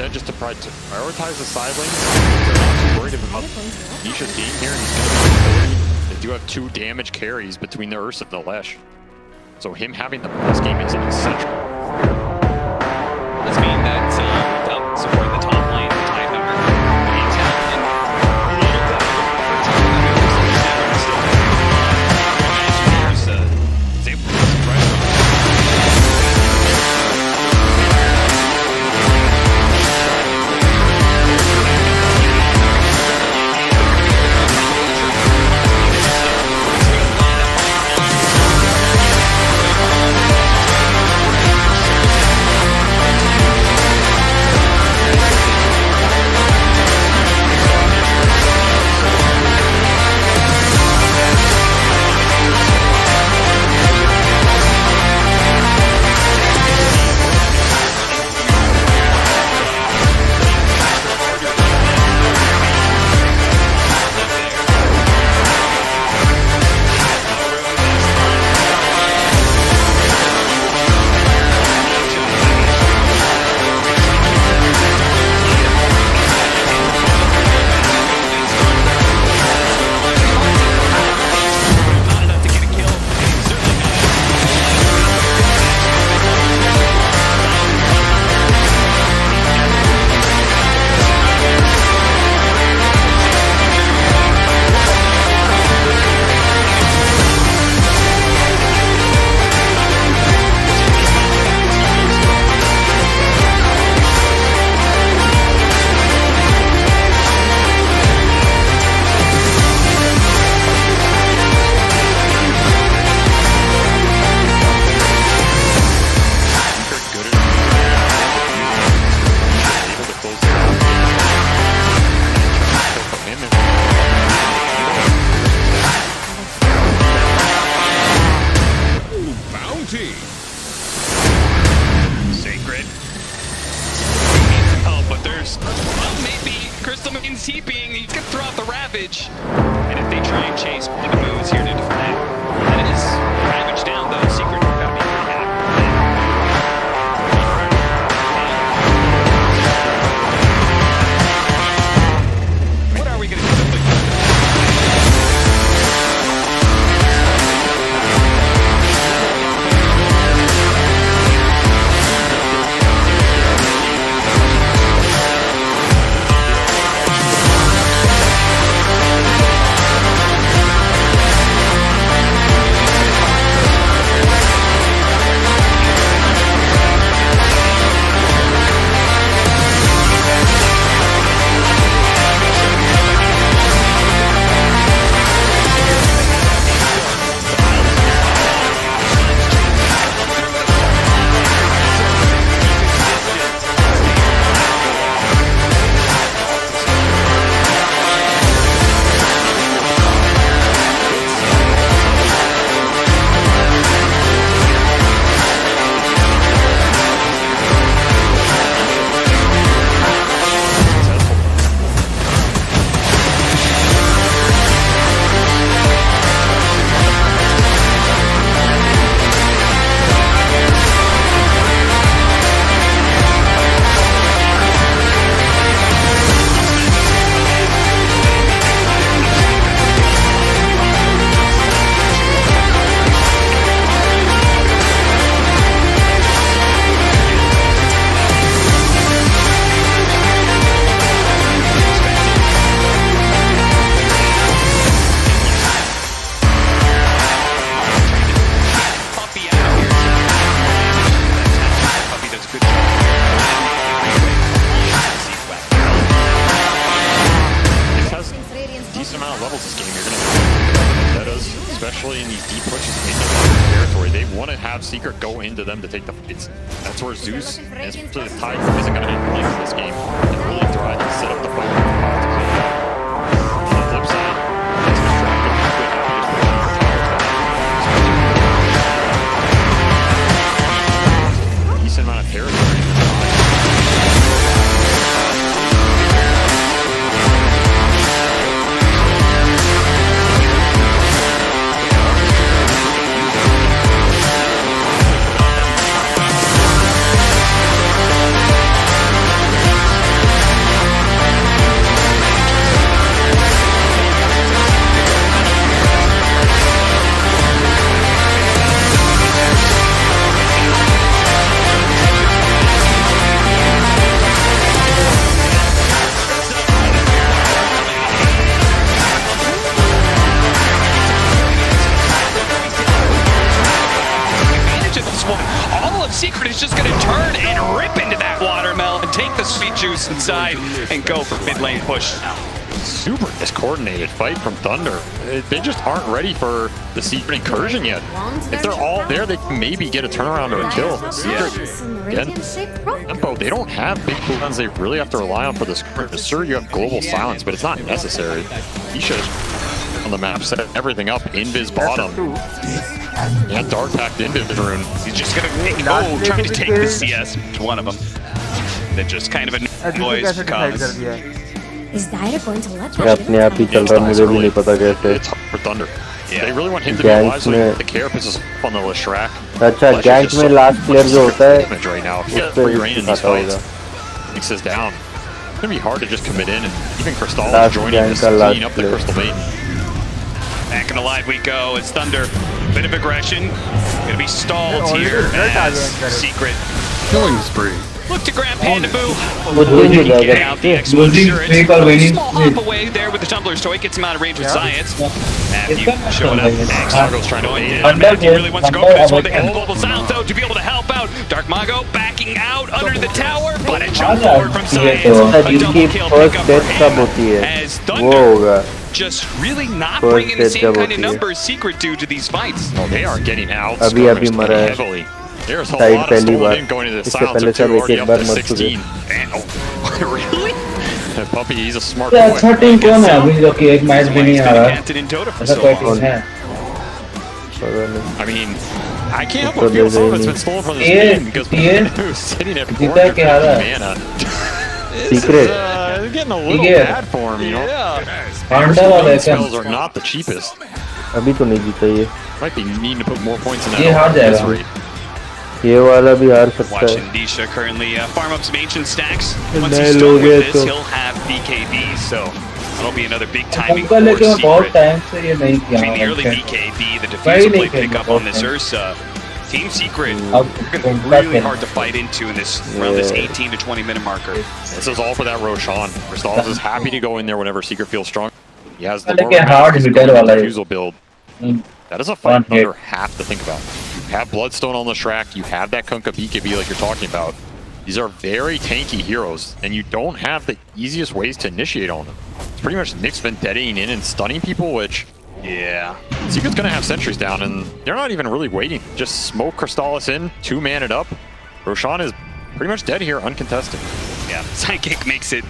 instead just to prioritize the side lanes. They're not too worried about Nisha's game here, and he's going to be ability. They do have 2 damage carries between the Ursa and the Lesh. So him having the best game is essential. Does mean that without supporting the top lane, the Tide member, he's having a little bit of a time is able to put some pressure on. Sacred. He needs some help, but there's, well, maybe Crystal Main's TPing. He's going to throw out the Ravage. And if they try and chase one of the moves here to defend, that is Ravage down, though. Secret got to be pretty happy. What are we going to do? Especially in these deep pushes into territory, they want to have Secret go into them to take the fights. That's where Zeus, and especially the Tide, isn't going to be playing in this game. They really try to set up the fight. On the flip side, it's distracting. Decent amount of territory. sweet juice inside and go for mid lane push now. Super discoordinated fight from Thunder. They just aren't ready for the Secret incursion yet. If they're all there, they can maybe get a turnaround or a kill. Secret, again, tempo, they don't have big cooldowns they really have to rely on for this. Sure, you have global silence, but it's not necessary. He should on the map set everything up. Invis bottom. Yeah, dark packed Invis rune. He's just gonna trying to take the CS, one of them. That just kind of annoys because Is Dire going to let ये अपने आप ही चल रहा है, मुझे भी नहीं पता कैसे. It's hard for Thunder. They really want him to be alive, so the carapace is on the Leshrac. अच्छा, गैंग में लास्ट प्लेयर जो होता है damage right now. If you get free reign in these fights, Nix is down. It's gonna be hard to just commit in, and even Crystal is joining this, cleaning up the Crystal Maiden. Back and alive we go. It's Thunder. Bit of aggression. Gonna be stalled here as Secret Killing spree. look to grab Pandaboo. Losing Out the streak or winning small streak. hop away there with the Tumbler's Toy. Gets him out of range with Science. Matthew showing up. Xargo's trying to bait in. Matthew really wants to go for this one. They have global silence though to be able to help out. Dark Mago backing out under the tower, but a jump forward from Science. A double kill pick up for him as Thunder just really not bringing the same kind of numbers Secret do to these fights. No, they are getting out अभी मरा है. heavily. There's a Side lot of पहली stolen bar. in going to the इससे silence पहले of 2, सब already एक up bar to मर 16. And, really? That Puppy, he's a smart boy. अच्छा टीम कौन है अभी जो कि एक मैच भी नहीं आ रहा है? Captain in Dota for ऐसा so कोई long. टीम है? I mean, I can't help but feel some of it's been stolen from this game because Panu is sitting at 450 mana. Secret. It's getting a little bad for him, you know? पांडा वाला है क्या? Spells are not the cheapest. अभी तो नहीं जीता ये. Might be needing to put more points in ये हार that जाएगा. rate. ये वाला भी हार सकता Watching है. Disha currently farm up some ancient stacks. Once नए he's done लोग हैं with this, तो. he'll have BKB, so that'll be another big timing हमका for लेके मैं बहुत Secret. टाइम से ये नहीं किया Between the हूँ. early अच्छा. BKB, the Very defensive play good, pickup on this okay. Ursa, Team Secret अब are going to be really hard to fight into in this around this 18 to 20 minute marker. This is all for that Roshan. Crystals is happy to go in there whenever Secret feels strong. He has the लेके hard hitter वाला है. refusal build. That is a fight Thunder have to think about. You have Bloodstone on the Shrek, you have that Kunkka BKB like you're talking about. These are very tanky heroes, and you don't have the easiest ways to initiate on them. It's pretty much Nick's vendetting in and stunning people, which Yeah. Secret's gonna have sentries down, and they're not even really waiting. Just smoke Crystallis in, 2-man it up. Roshan is pretty much dead here, uncontested. Yeah, Psychic makes it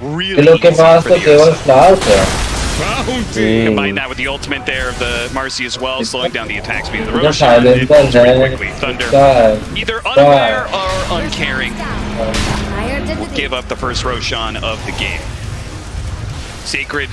really इन लोग के easy pass for तो the केवल Ursa. Flowers है. Combine that with the ultimate there of the Marcy as well, slowing down the attack speed of the जो Roshan. Silencer It moves pretty है, quickly. Thunder उसका either unaware or uncaring Dire did give up the first Roshan of the game. Sacred,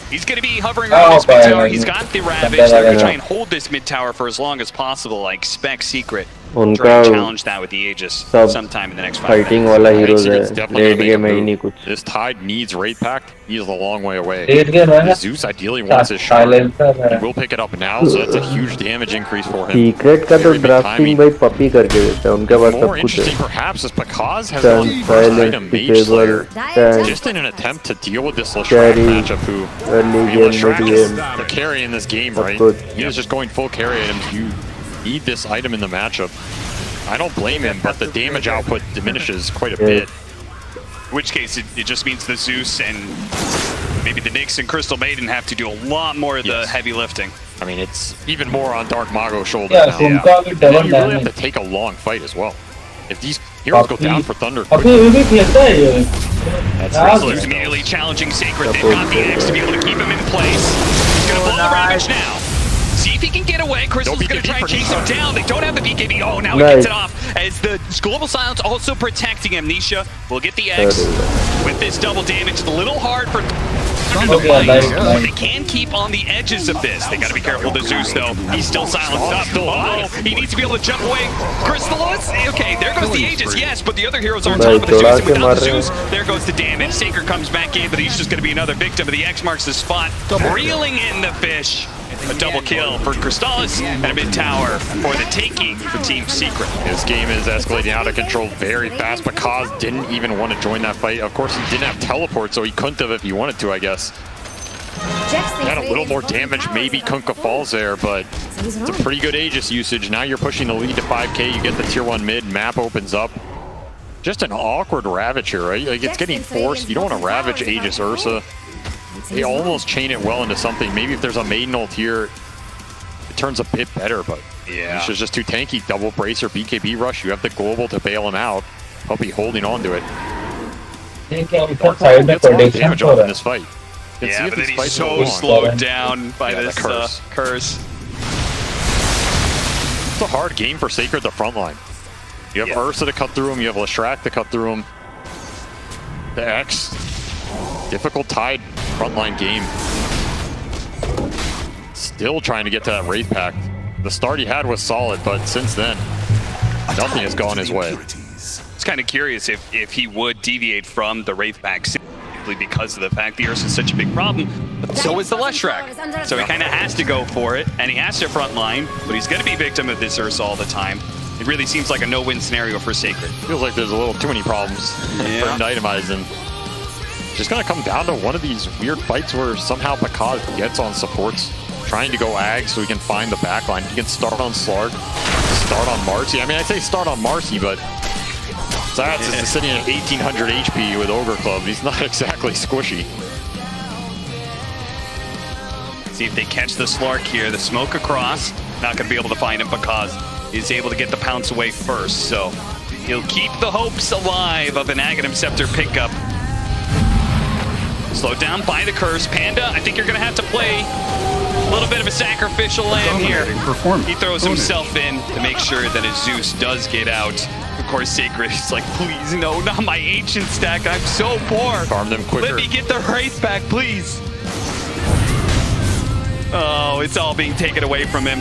he's going to be hovering around this mid tower. He's got the Ravage. They're going to try and hold this mid tower for as long as possible. I expect Secret try उनका and challenge that with the Aegis सब sometime in the next 5 fighting minutes. वाला I think heroes Secret's है. definitely late gonna game make है a ही नहीं move. कुछ. This Tide needs Wraith Pact. He is a long way away. Late game है ना? Zeus ideally wants his shot. Silencer He है. will pick it up now, so that's a huge damage increase for him. Secret का तो Very big drafting timing. भाई puppy करके देता है. उनके पास More सब कुछ interesting है. perhaps is Pakaz has the Stun, first silence, item, Mage disable, Slayer. tank, Just in an attempt to deal with this Leshrac carry, matchup, who early I mean, game, Leshrac mid is game. the carry in this game, Of right? course. He was just going full carry items. You need this item in the matchup. I don't blame him, but the damage output diminishes quite a bit. In which case, it just means the Zeus and maybe the Nyx and Crystal Maiden have to do a lot more of the heavy lifting. I mean, it's even more on Dark Mago's shoulders Yeah, now. उनका भी And then double you really have damage. to take a long fight as well. If these heroes go down for Thunder अभी भी खेलता है ये. that's Yeah, Wrestler's immediately challenging Sacred. They've got the X to be able to keep him in place. He's going to blow the Ravage now. See if he can get away. Crystal's No going to try and BKB chase for him Nisha. down. They don't have the BKB. Oh, now he Nice. gets it off. As the Global Silence also protecting him. Nisha will get the X with this double damage. It's a little hard for Thunder to Okay, fight, nice, but nice. they can keep on the edges of this. They got to be careful of the Zeus, though. He's still silenced up. Oh, he needs to be able to jump away. Crystallis, okay, there goes the Aegis, yes, but the other heroes are on top of the Zeus, and without the Zeus, there goes the damage. Sacred comes back in, but he's just going to be another victim, but the X marks the spot. Reeling in the fish. A double kill for Crystallis and a mid tower for the taking for Team Secret. This game is escalating out of control very fast. Pakaz didn't even want to join that fight. Of course, he didn't have teleport, so he couldn't have if he wanted to, I guess. Got a little more damage. Maybe Kunkka falls there, but it's a pretty good Aegis usage. Now you're pushing the lead to 5k. You get the tier 1 mid. Map opens up. Just an awkward Ravage here, right? Like, it's getting forced. You don't want to Ravage Aegis Ursa. They almost chain it well into something. Maybe if there's a maiden ult here, it turns a bit better, but yeah, Nisha's just too tanky. Double Bracer, BKB Rush. You have the global to bail him out. Puppey holding on to it. ठीक है, उनका side में prediction Damage हो off रहा in है. this fight. Yeah, but then he's so slowed down by this curse. It's a hard game for Sacred the front line. You have Ursa to cut through him, you have Leshrac to cut through him. The X. Difficult Tide frontline game. Still trying to get to that Wraith Pact. The start he had was solid, but since then, nothing has gone his way. It's kind of curious if he would deviate from the Wraith Pact simply because of the fact the Ursa is such a big problem, but so is the Leshrac. So he kind of has to go for it, and he has to frontline, but he's going to be victim of this Ursa all the time. It really seems like a no-win scenario for Sacred. Feels like there's a little too many problems for him to itemize, and just going to come down to one of these weird fights where somehow Pakaz gets on supports, trying to go ag so he can find the backline. He can start on Slark, start on Marcy. I mean, I say start on Marcy, but Zayats is sitting at 1800 HP with Ogre Club. He's not exactly squishy. See if they catch the Slark here. The smoke across. Not going to be able to find him because he's able to get the pounce away first. So he'll keep the hopes alive of an Aghanim Scepter pickup. Slowed down by the curse. Panda, I think you're going to have to play a little bit of a sacrificial lamb here. He throws himself in to make sure that his Zeus does get out. Of course, Sacred is like, please, no, not my ancient stack. I'm so poor. Farm them quicker. Let me get the Wraith back, please. Oh, it's all being taken away from him.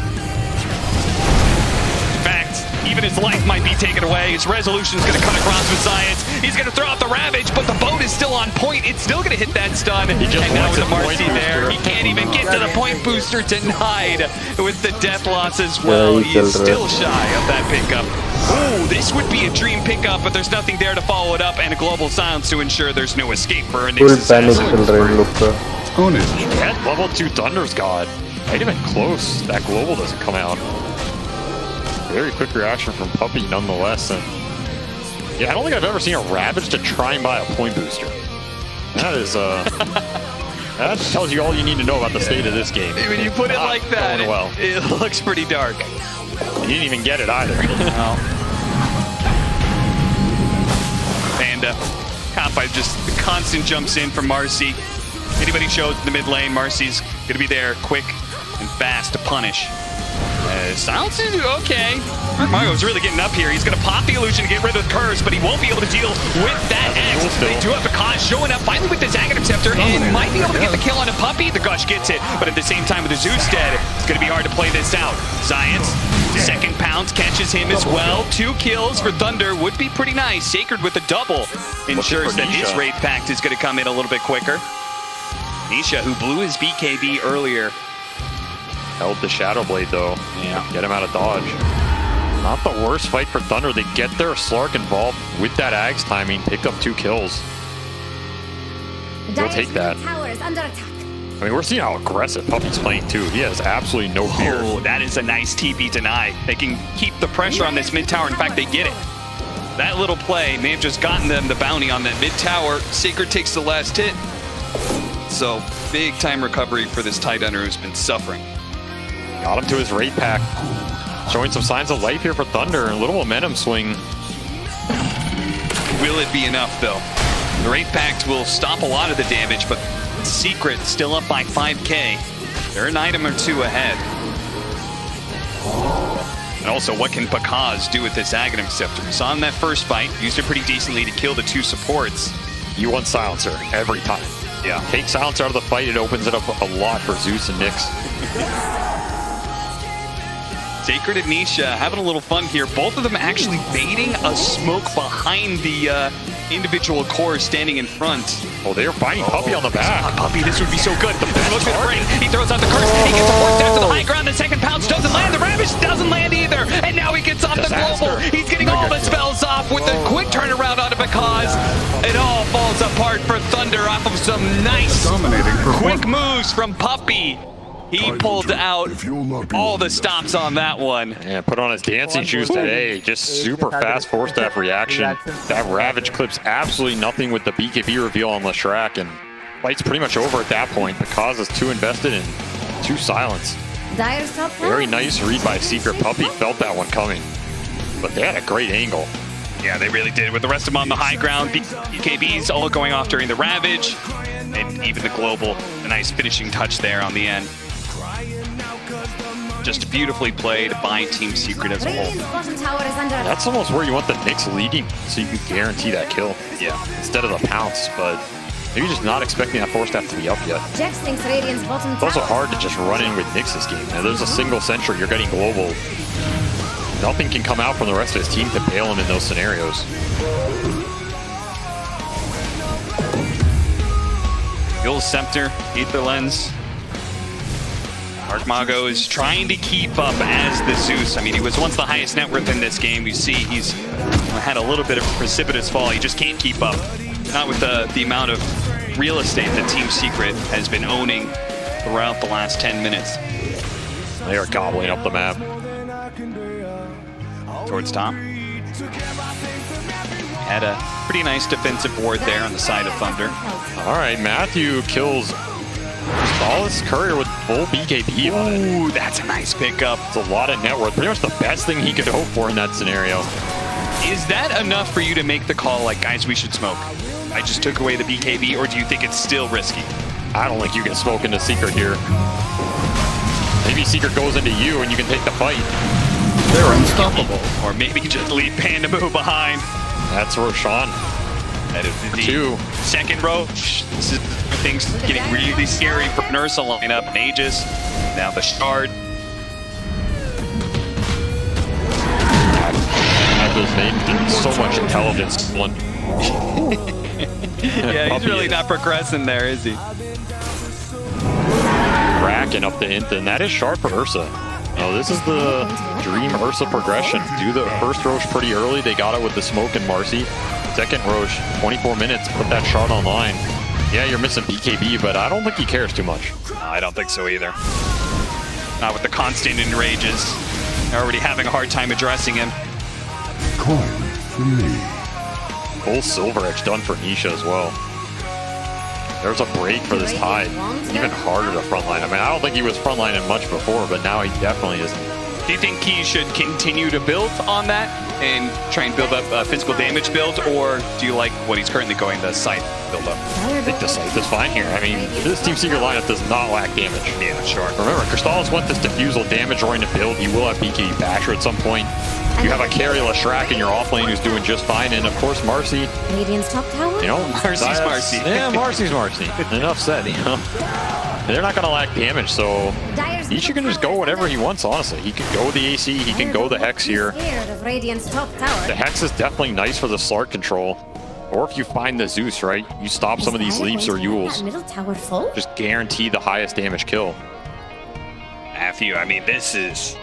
In fact, even his life might be taken away. His resolution is going to cut across with Zayats. He's going to throw out the Ravage, but the boat is still on point. It's still going to hit that stun. And now with the Marcy there, he can't even get to the point booster, denied. With the death loss as well, he is still shy of that pickup. Ooh, this would be a dream pickup, but there's nothing there to follow it up, and a global silence to ensure there's no escape for a Nyx assassin. That level 2 Thunder's God. Not even close. That global doesn't come out. Very quick reaction from Puppey nonetheless. And yeah, I don't think I've ever seen a Ravage to try and buy a point booster. That is that tells you all you need to know about the state of this game. When you put it like that, it looks pretty dark. You didn't even get it either. No. And Comp5 just constant jumps in from Marcy. Anybody shows in the mid lane, Marcy's gonna be there quick and fast to punish. Silence is okay. Mario's really getting up here. He's going to pop the illusion to get rid of the curse, but he won't be able to deal with that X. They do have Pakaz showing up finally with this Aghanim Scepter and might be able to get the kill on a Puppey. The Gush gets it, but at the same time with the Zeus dead, it's going to be hard to play this out. Zayats, second pounce, catches him as well. 2 kills for Thunder would be pretty nice. Sacred with a double ensures that his Wraith Pact is going to come in a little bit quicker. Nisha, who blew his BKB earlier, held the Shadow Blade though. Yeah. Get him out of dodge. Not the worst fight for Thunder. They get their Slark involved with that Ags timing, pick up 2 kills. They'll take that. I mean, we're seeing how aggressive Puppey's playing too. He has absolutely no fear. Oh, that is a nice TP deny. They can keep the pressure on this mid tower. In fact, they get it. That little play may have just gotten them the bounty on that mid tower. Sacred takes the last hit. So, big time recovery for this tight ender who's been suffering. Got him to his Wraith Pact. Showing some signs of life here for Thunder. A little momentum swing. Will it be enough, though? The Wraith Pact will stop a lot of the damage, but Secret still up by 5k. They're an item or 2 ahead. And also, what can Pakaz do with this Aghanim Scepter? We saw in that first fight, used it pretty decently to kill the 2 supports. You want Silencer every time. Yeah. Take Silencer out of the fight, it opens it up a lot for Zeus and Nyx. Sacred and Nisha having a little fun here. Both of them actually baiting a smoke behind the individual cores standing in front. Oh, they're fighting Puppey on the back. Puppey, this would be so good. The smoke's gonna break. He throws out the curse. He gets a force down to the high ground. The second pounce doesn't land. The Ravage doesn't land either. And now he gets off the global. He's getting all the spells off with a quick turnaround on it because it all falls apart for Thunder off of some nice quick moves from Puppey. He pulled out all the stops on that one. Yeah, put on his dancing shoes today. Just super fast 4-staff reaction. That Ravage clips absolutely nothing with the BKB reveal on Leshrac, and fight's pretty much over at that point. The cause is too invested in 2 silence. Dire's top tower. Very nice read by Secret. Puppy felt that one coming, but they had a great angle. Yeah, they really did. With the rest of them on the high ground, BKBs all going off during the Ravage, and even the Global, a nice finishing touch there on the end. Just beautifully played by Team Secret as a whole. Radiant's bottom tower is under That's almost where you want the Nyx leading, so you can guarantee that kill. Yeah. Instead of the pounce, but maybe just not expecting that 4-staff to be up yet. Jex thinks Radiant's bottom It's also tower. hard to just run in with Nyx this game. Now, there's a single sentry, you're getting global. Nothing can come out from the rest of his team to bail him in those scenarios. Yule's Scepter, Ether Lens. Arcmago is trying to keep up as the Zeus. I mean, he was once the highest net worth in this game. You see he's had a little bit of a precipitous fall. He just can't keep up. Not with the amount of real estate that Team Secret has been owning throughout the last 10 minutes. They are gobbling up the map. Towards top. Had a pretty nice defensive ward there on the side of Thunder. All right, Matthew kills Crystallis Courier with full BKB on it. Ooh, that's a nice pickup. It's a lot of net worth. Pretty much the best thing he could hope for in that scenario. Is that enough for you to make the call like, guys, we should smoke? I just took away the BKB, or do you think it's still risky? I don't think you can smoke into Secret here. Maybe Secret goes into you and you can take the fight. They're unstoppable. Or maybe just leave Pandamu behind. That's Roshan. That is the 2. Second Roche. This is things getting really scary for Nursa lineup and Aegis. Now the Shard. Those names, so much intelligence. One. Yeah, he's really not progressing there, is he? Racking up the hint, and that is sharp for Ursa. Oh, this is the dream Ursa progression. Do the first Roche pretty early. They got it with the smoke and Marcy. Second Roche, 24 minutes, put that shard online. Yeah, you're missing BKB, but I don't think he cares too much. No, I don't think so either. Not with the constant enrages. They're already having a hard time addressing him. Coin for me. Full Silver Edge done for Nisha as well. There's a break for this Tide. Even harder to frontline. I mean, I don't think he was frontlining much before, but now he definitely isn't. Do you think he should continue to build on that and try and build up a physical damage build, or do you like what he's currently going, the Scythe build up? I think the Scythe is fine here. I mean, this Team Secret lineup does not lack damage. Yeah, sure. Remember, Crystallis went this Diffusal damage oriented build. You will have BKB Basher at some point. You have a carry Leshrac in your off lane who's doing just fine, and of course Marcy. Radiant's top tower. You know, Marcy's Marcy. Yeah, Marcy's Marcy. Enough said, you know. They're not going to lack damage, so Nisha can just go whatever he wants, honestly. He can go the AC, he can go the Hex here. The Hex is definitely nice for the Slark control. Or if you find the Zeus, right, you stop some of these leaps or Yules. Middle tower full. Just guarantee the highest damage kill. Matthew, I mean, this is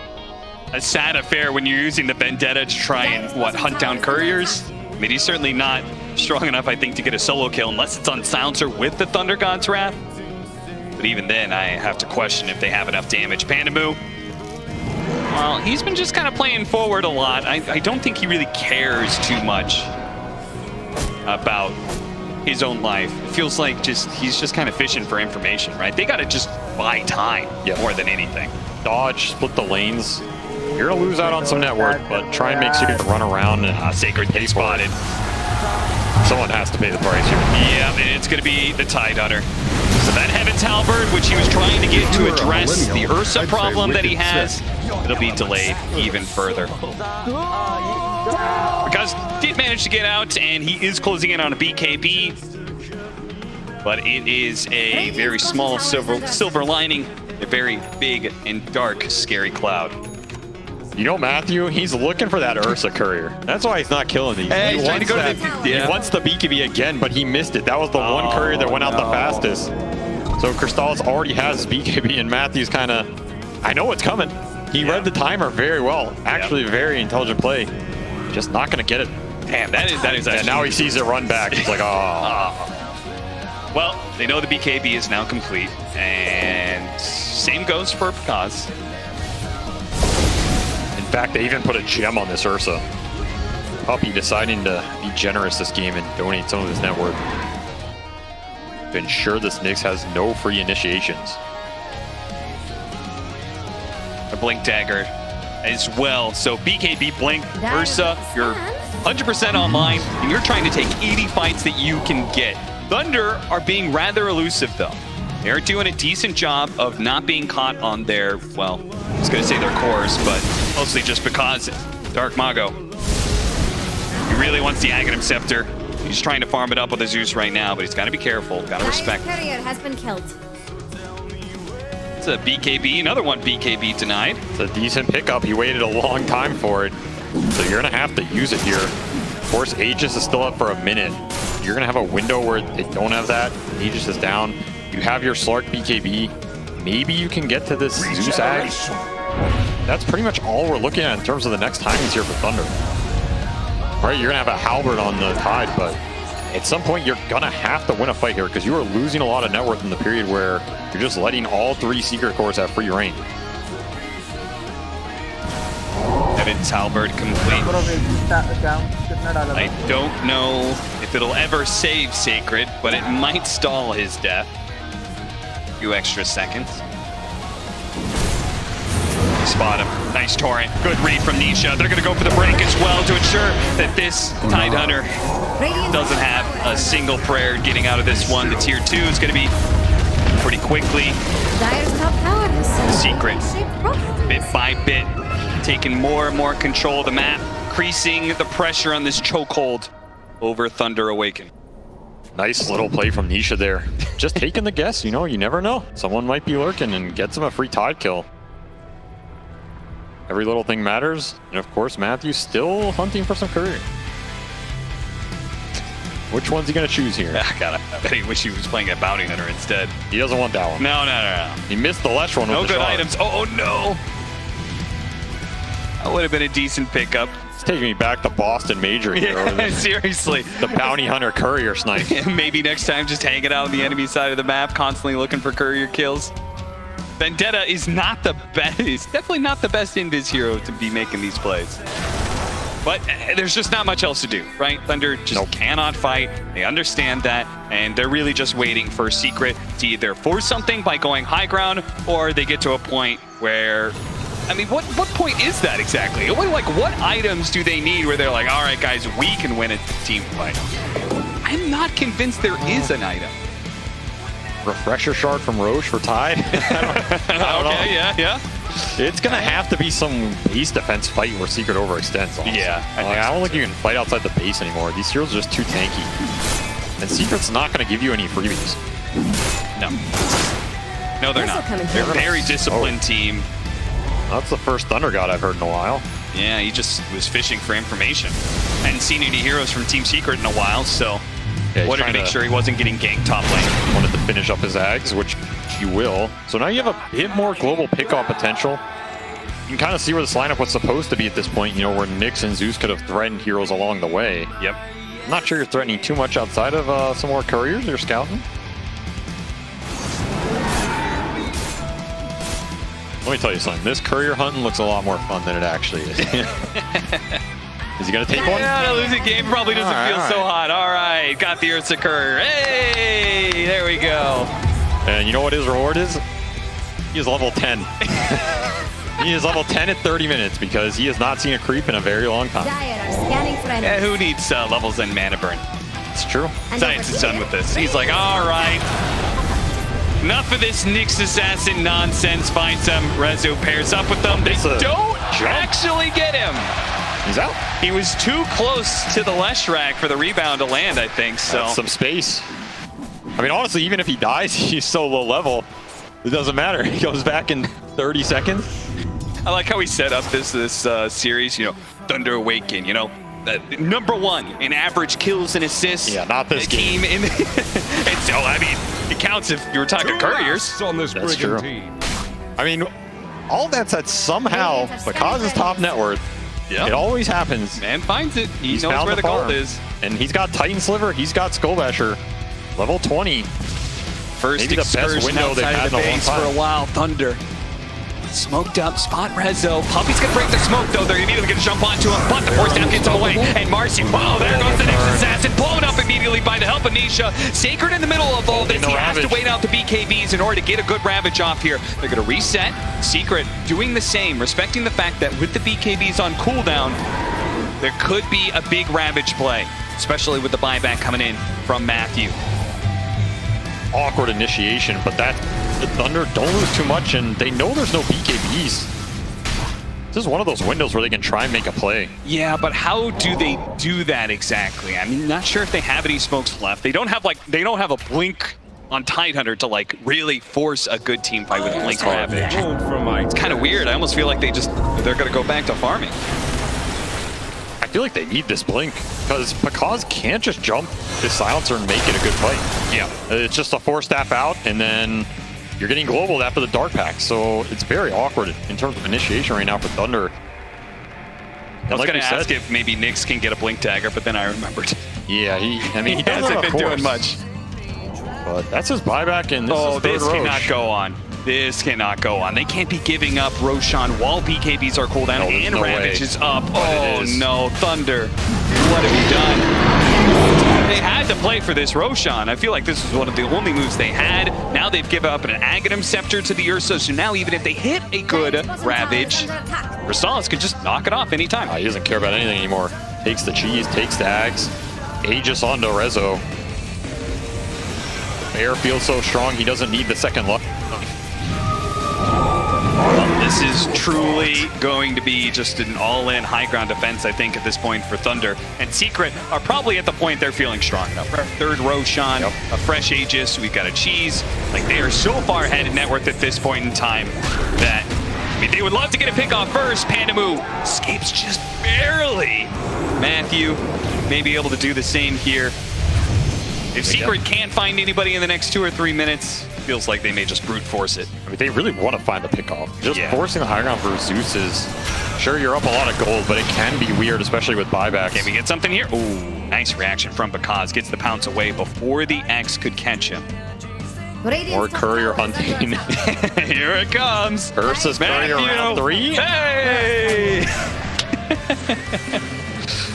a sad affair when you're using the Vendetta to try and, hunt down couriers. I mean, he's certainly not strong enough, I think, to get a solo kill unless it's on Silencer with the Thunder God's Wrath. But even then, I have to question if they have enough damage. Pandamu, well, he's been just kind of playing forward a lot. I don't think he really cares too much about his own life. It feels like he's just kind of fishing for information, right? They got to just buy time more than anything. Dodge, split the lanes. You're going to lose out on some network, but try and make sure you can run around and Sacred getting spotted. Someone has to pay the price here. Yeah, and it's going to be the Tide Hunter. So that Heaven's Halberd, which he was trying to get to address the Ursa problem that he has, it'll be delayed even further. Because did manage to get out, and he is closing in on a BKB. But it is a very small silver lining, a very big and dark, scary cloud. You know, Matthew, he's looking for that Ursa Courier. That's why he's not killing these. Hey, he wants he wants the BKB again, but he missed it. That was the one Courier that went out the fastest. So Crystallis already has his BKB, and Matthew's kind of, I know it's coming. He read the timer very well. Actually, a very intelligent play. Just not going to get it. Damn, that is actually... And now he sees it run back. He's like, oh. Well, they know the BKB is now complete, and Same goes for Kaz. In fact, they even put a gem on this Ursa. Puppy deciding to be generous this game and donate some of his net worth to ensure this Nyx has no free initiations. A Blink Dagger as well. So BKB Blink, Ursa, you're 100% online, and you're trying to take 80 fights that you can get. Thunder are being rather elusive, though. They're doing a decent job of not being caught on their, well, I was going to say their cores, but mostly just because Dark Mago. He really wants the Aghanim Scepter. He's trying to farm it up with the Zeus right now, but he's got to be careful, got to respect. Courier has been killed. It's a BKB, another one BKB denied. It's a decent pickup. He waited a long time for it, so you're going to have to use it here. Of course, Aegis is still up for a minute. You're going to have a window where they don't have that. Aegis is down. You have your Slark BKB. Maybe you can get to this Zeus Ag. That's pretty much all we're looking at in terms of the next timings here for Thunder. All right, you're going to have a Halberd on the Tide, but at some point you're going to have to win a fight here because you are losing a lot of net worth in the period where you're just letting all 3 Secret Cores have free reign. Evan's Halberd complete. I don't know if it'll ever save Sacred, but it might stall his death. A few extra seconds. Spot him. Nice torrent. Good read from Nisha. They're going to go for the break as well to ensure that this Tide Hunter doesn't have a single prayer getting out of this one. The tier 2 is going to be pretty quickly. Dire's top tower has Secret, bit by bit, taking more and more control of the map, increasing the pressure on this chokehold over Thunder Awaken. Nice little play from Nisha there. Just taking the guess, you know, you never know. Someone might be lurking and gets him a free Tide kill. Every little thing matters. And of course, Matthew's still hunting for some courier. Which one's he going to choose here? I bet he wish he was playing a Bounty Hunter instead. He doesn't want that one. No. He missed the Lesh one with the good shot. items. Oh, no. That would have been a decent pickup. It's taking me back to Boston Major here. Yeah, seriously. The Bounty Hunter courier snipe. Maybe next time just hanging out on the enemy side of the map, constantly looking for courier kills. Vendetta is not the best. It's definitely not the best invis hero to be making these plays. But there's just not much else to do, right? Thunder just cannot fight. They understand that, and they're really just waiting for Secret to either force something by going high ground, or they get to a point where, I mean, what point is that exactly? What items do they need where they're like, all right, guys, we can win a team fight? I'm not convinced there is an item. Refresher shard from Roche for Tide? I don't know. Yeah. It's going to have to be some base defense fight where Secret overextends. Honestly. Yeah. I don't think you can fight outside the base anymore. These heroes are just too tanky. And Secret's not going to give you any freebies. No, they're not. They're a very disciplined team. That's the first Thunder God I've heard in a while. Yeah, he just was fishing for information. Hadn't seen any heroes from Team Secret in a while, so wanted to make sure he wasn't getting ganked top lane. Wanted to finish up his Ags, which you will. So now you have a bit more global pickoff potential. You can kind of see where this lineup was supposed to be at this point, you know, where Nyx and Zeus could have threatened heroes along the way. Yep. I'm not sure you're threatening too much outside of some more couriers you're scouting. Let me tell you something. This courier hunting looks a lot more fun than it actually is. Is he going to take one? Yeah, the losing game probably doesn't feel so hot. All right, got the Ursa courier. Hey, there we go. And you know what his reward is? He is level 10. He is level 10 at 30 minutes because he has not seen a creep in a very long time. Yeah, who needs levels and mana burn? It's true. Science is done with this. He's like, all right. Enough of this Nyx Assassin nonsense. Finds some Rezo, pairs up with them. They don't actually get him. He's out. He was too close to the Lesh rack for the rebound to land, I think. So that's some space. I mean, honestly, even if he dies, he's so low level, it doesn't matter. He goes back in 30 seconds. I like how he set up this series, you know, Thunder Awaken, you know, #1 in average kills and assists. Yeah, not this game. I mean, it counts if you were talking couriers. On this that's true. team. I mean, all that said, somehow, because his top net worth, it always happens. Man finds it. He knows where the gold is. And he's got Titan Sliver. He's got Skull Basher. Level 20. First Maybe the best excursion window they've outside had of the in a long base for time. a while. Thunder. Smoked up, spot Rezo. Puppy's gonna break the smoke though. They're immediately gonna jump onto him, but the force down gets him away. And Marcy, wow, there goes the next assassin, blown up immediately by the help of Nisha. Sacred in the middle of all this. He has to wait out the BKBs in order to get a good Ravage off here. They're gonna reset. Secret doing the same, respecting the fact that with the BKBs on cooldown, there could be a big Ravage play, especially with the buyback coming in from Matthew. Awkward initiation, but the Thunder don't lose too much, and they know there's no BKBs. This is one of those windows where they can try and make a play. Yeah, but how do they do that exactly? I mean, not sure if they have any smokes left. They don't have a blink on Tidehunter to like really force a good team fight with Blink Ravage. It's kind of weird. I almost feel like they're gonna go back to farming. I feel like they need this blink because Pakaz can't just jump this silencer and make it a good fight. Yeah, it's just a 4-staff out, and then you're getting global after the Dark Pack, so it's very awkward in terms of initiation right now for Thunder. I was going to ask if maybe Nyx can get a blink dagger, but then I remembered. Yeah, he hasn't been doing much. But that's his buyback, and this cannot go on. This cannot go on. They can't be giving up Roshan while BKBs are cooldown and Ravage is up. Oh no, Thunder. What have you done? They had to play for this Roshan. I feel like this was one of the only moves they had. Now they've given up an Aghanim Scepter to the Ursa, so now even if they hit a good Ravage, Rosales could just knock it off anytime. He doesn't care about anything anymore. Takes the cheese, takes the Ags. Aegis onto Rezo. Bear feels so strong, he doesn't need the second luck. This is truly going to be just an all-in high ground defense, I think, at this point for Thunder. And Secret are probably at the point they're feeling strong enough. Third Roshan, a fresh Aegis, we've got a cheese. Like, they are so far ahead in net worth at this point in time that, I mean, they would love to get a pick off first. Pandamu escapes just barely. Matthew may be able to do the same here. If Secret can't find anybody in the next 2 or 3 minutes, feels like they may just brute force it. I mean, they really want to find the pickoff. Just forcing the high ground for Zeus is, sure, you're up a lot of gold, but it can be weird, especially with buybacks. Can we get something here? Ooh, nice reaction from Pakaz. Gets the pounce away before the X could catch him. More courier hunting. Here it comes. Versus courier round 3. Hey!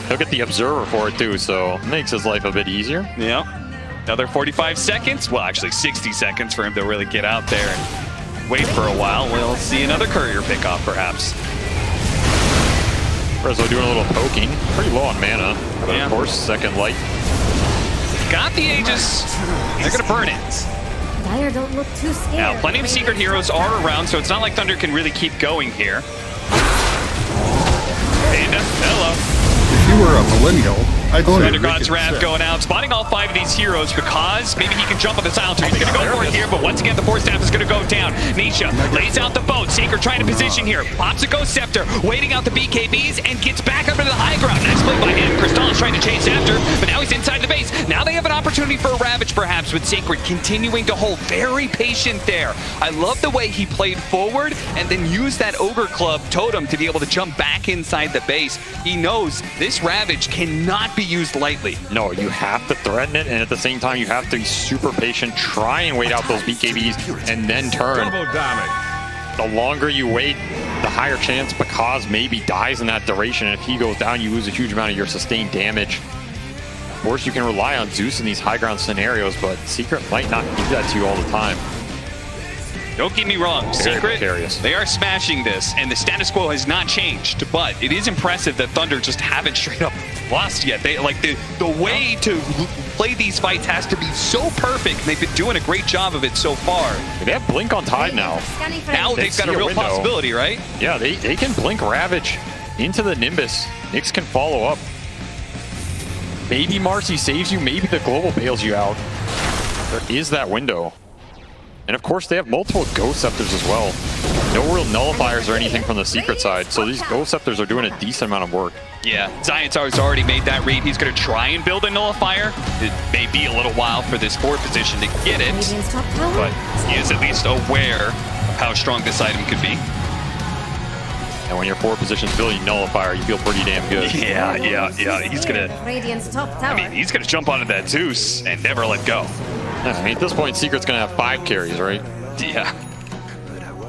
He'll get the observer for it too, so it makes his life a bit easier. Yeah. Another 45 seconds. Well, actually 60 seconds for him to really get out there and wait for a while. We'll see another courier pickoff, perhaps. Rezo doing a little poking. Pretty low on mana. But of course, second light. Got the Aegis. They're going to burn it. Dire don't look too scared. Now, plenty of secret heroes are around, so it's not like Thunder can really keep going here. Panda, hello. If you were a millennial, I'd say Thunder God's Wrath going out, spotting all 5 of these heroes because maybe he can jump on the silencer. He's going to go for it here, but once again, the force staff is going to go down. Nisha lays out the boat. Sacred trying to position here. Pops a Ghost Scepter, waiting out the BKBs, and gets back up into the high ground. Nice play by him. Crystal is trying to chase after, but now he's inside the base. Now they have an opportunity for a Ravage, perhaps, with Sacred continuing to hold. Very patient there. I love the way he played forward and then used that Ogre Club totem to be able to jump back inside the base. He knows this Ravage cannot be used lightly. No, you have to threaten it, and at the same time, you have to be super patient, try and wait out those BKBs, and then turn. The longer you wait, the higher chance Pakaz maybe dies in that duration, and if he goes down, you lose a huge amount of your sustained damage. Of course, you can rely on Zeus in these high ground scenarios, but Secret might not give that to you all the time. Don't get me wrong, Secret, they are smashing this, and the status quo has not changed, but it is impressive that Thunder just haven't straight up lost yet. They like the way to play these fights has to be so perfect, and they've been doing a great job of it so far. They have Blink on Tide now. Now they've got a real possibility, right? Yeah, they can Blink Ravage into the Nimbus. Nyx can follow up. Maybe Marcy saves you, maybe the global bails you out. There is that window. And of course, they have multiple Ghost Scepters as well. No real nullifiers or anything from the Secret side, so these Ghost Scepters are doing a decent amount of work. Yeah, Ziontar's already made that read. He's going to try and build a nullifier. It may be a little while for this 4th position to get it, but he is at least aware of how strong this item could be. And when your 4 positions building nullifier, you feel pretty damn good. Yeah. He's going to... Radiant's top tower. I mean, he's going to jump onto that Zeus and never let go. Yeah, I mean, at this point, Secret's gonna have 5 carries, right? Yeah.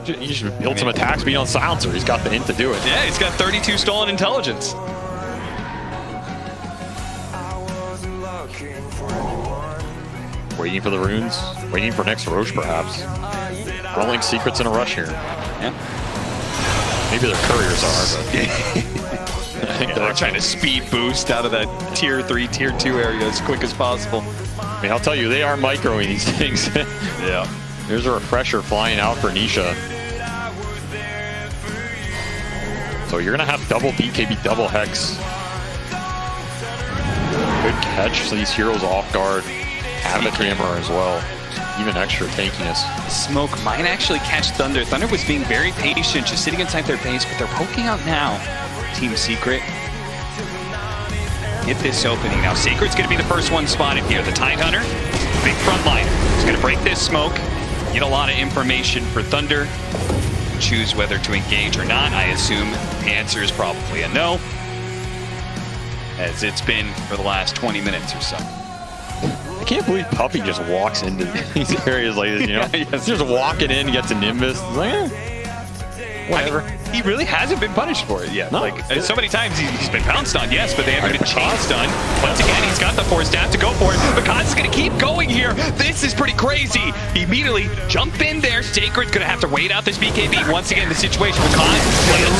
He should build some attack speed on Silencer. He's got the int to do it. Yeah, he's got 32 stolen intelligence. Waiting for the runes. Waiting for next Roche, perhaps. I don't think Secret's in a rush here. Yeah. Maybe their couriers are, but I think they're trying to speed boost out of that tier 3, tier 2 area as quick as possible. I mean, I'll tell you, they are microing these things. Yeah. There's a refresher flying out for Nisha. So you're gonna have double BKB, double Hex. Good catch these heroes off guard. Have the camera as well. Even extra tankiness. Smoke might actually catch Thunder. Thunder was being very patient, just sitting inside their base, but they're poking out now. Team Secret. Get this opening. Now Secret's gonna be the first one spotted here. The Tidehunter, big front line. He's gonna break this smoke. Get a lot of information for Thunder. Choose whether to engage or not. I assume the answer is probably a no, as it's been for the last 20 minutes or so. I can't believe Puppy just walks into these areas like this, you know? Yes. Just walking in, gets a Nimbus. Like, whatever. I mean, he really hasn't been punished for it yet. No. Like, so many times he's been pounced on, yes, but they haven't been chased on. Once again, he's got the force staff to go for it. Because is going to keep going here. This is pretty crazy. He immediately jump in there. Sacred's going to have to wait out this BKB. Once again, the situation with Khan. Taking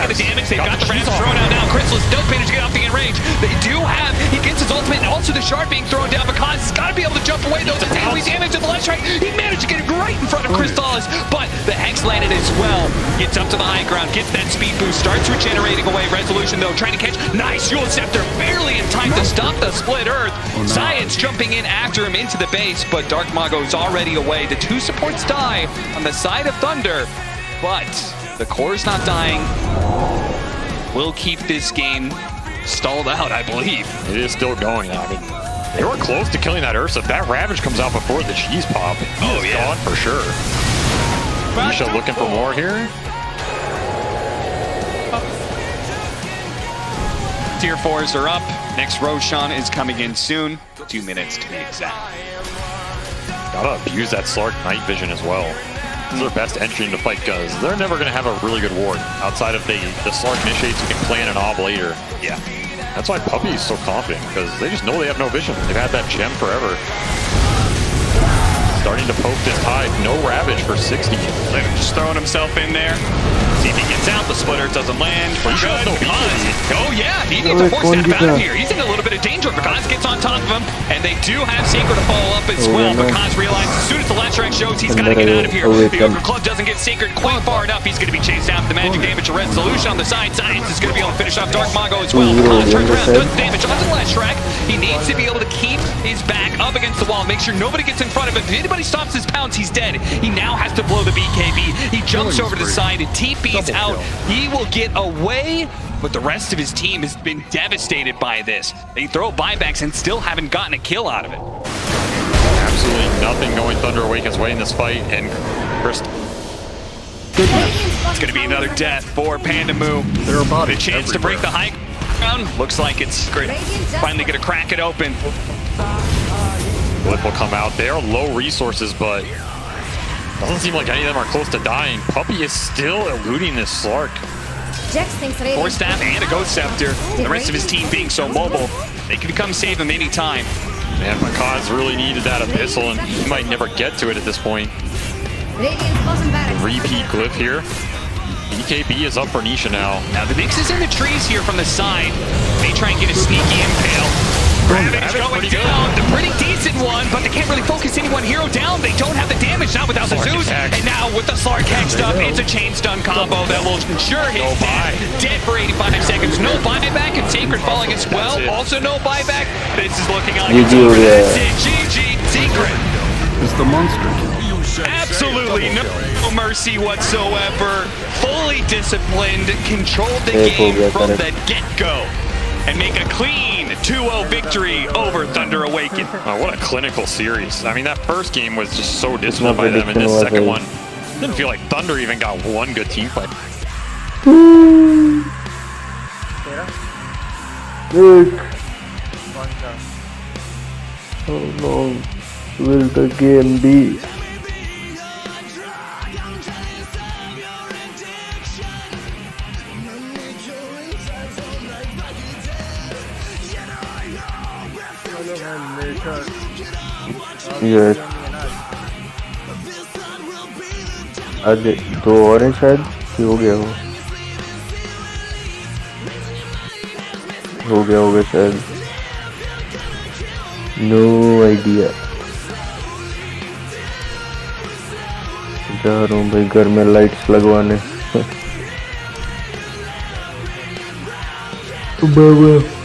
the damage. They've got the Rams thrown out now. Chrysalis does manage to get off the in-range. They do have, he gets his ultimate and also the shard being thrown down. Because he's got to be able to jump away. Those are AoE damage to the left strike. He managed to get it right in front of Chrysalis, but the Hex landed as well. Gets up to the high ground, gets that speed boost, starts regenerating away. Resolution though, trying to catch. Nice, Yule Scepter barely in time to stop the split earth. Science jumping in after him into the base, but Dark Mago's already away. The 2 supports die on the side of Thunder, but the core's not dying. We'll keep this game stalled out, I believe. It is still going. I mean, they were close to killing that Ursa. If that Ravage comes out before the cheese pop, he's gone for sure. Nisha looking for more here. Tier 4s are up. Next Roshan is coming in soon. 2 minutes to be exact. Gotta abuse that Slark night vision as well. This is their best entry into fight because they're never gonna have a really good ward outside of the Slark initiates who can plan an ob later. Yeah. That's why Puppy is so confident because they just know they have no vision. They've had that gem forever. Starting to poke this Tide. No Ravage for 60. Later just throwing himself in there. See if he gets out. The splitter doesn't land. For good. Oh yeah, he needs a force staff out of here. He's in a little bit of danger. Because gets on top of him, and they do have Secret to follow up as well. Because realizes as soon as the last strike shows, he's got to get out of here. The Ogre Club doesn't get Secret quite far enough. He's going to be chased out. The magic damage to Resolution on the side. Science is going to be able to finish off Dark Mago as well. Because turns around, does damage on the last strike. He needs to be able to keep his back up against the wall, make sure nobody gets in front of him. If anybody stops his pounce, he's dead. He now has to blow the BKB. He jumps over to the side and TP's out. He will get away, but the rest of his team has been devastated by this. They throw buybacks and still haven't gotten a kill out of it. Absolutely nothing going Thunder Awaken's way in this fight, and Chris. It's going to be another death for Pandamoo. There are bodies The chance to break the high ground. Looks like it's great. Finally going to crack it open. Blip will come out. They are low resources, but doesn't seem like any of them are close to dying. Puppy is still eluding this Slark. Jax thinks Radiant Force staff and a Ghost Scepter. The rest of his team being so mobile, they can become save him any time. Man, Makaz really needed that Abyssal, and he might never get to it at this point. Radiant's bottom barracks. Repeat Glyph here. BKB is up for Nisha now. Now the mix is in the trees here from the side. They try and get a sneaky impale. Ravage going down, the pretty decent one, but they can't really focus any one hero down. They don't have the damage, not without the Zeus. And now with the Slark hexed up, it's a chain stun combo that will ensure his dead for 85 seconds. No buyback, and Sacred falling as well. Also no buyback. This is looking like it's over. That's it. GG, Secret. It's the monster. Absolutely no mercy whatsoever. Fully disciplined, controlled the game from the get-go, and make a clean 2-0 victory over Thunder Awaken. Oh, what a clinical series. I mean, that first game was just so disciplined by them, and this second one didn't feel like Thunder even got one good team fight. कौन सा? will the game be? चलो मैं लेकर Yes. आज 2 और हैं शायद कि हो गया शायद नो आइडिया जा रहा हूँ भाई घर में लाइट्स लगवाने बाबा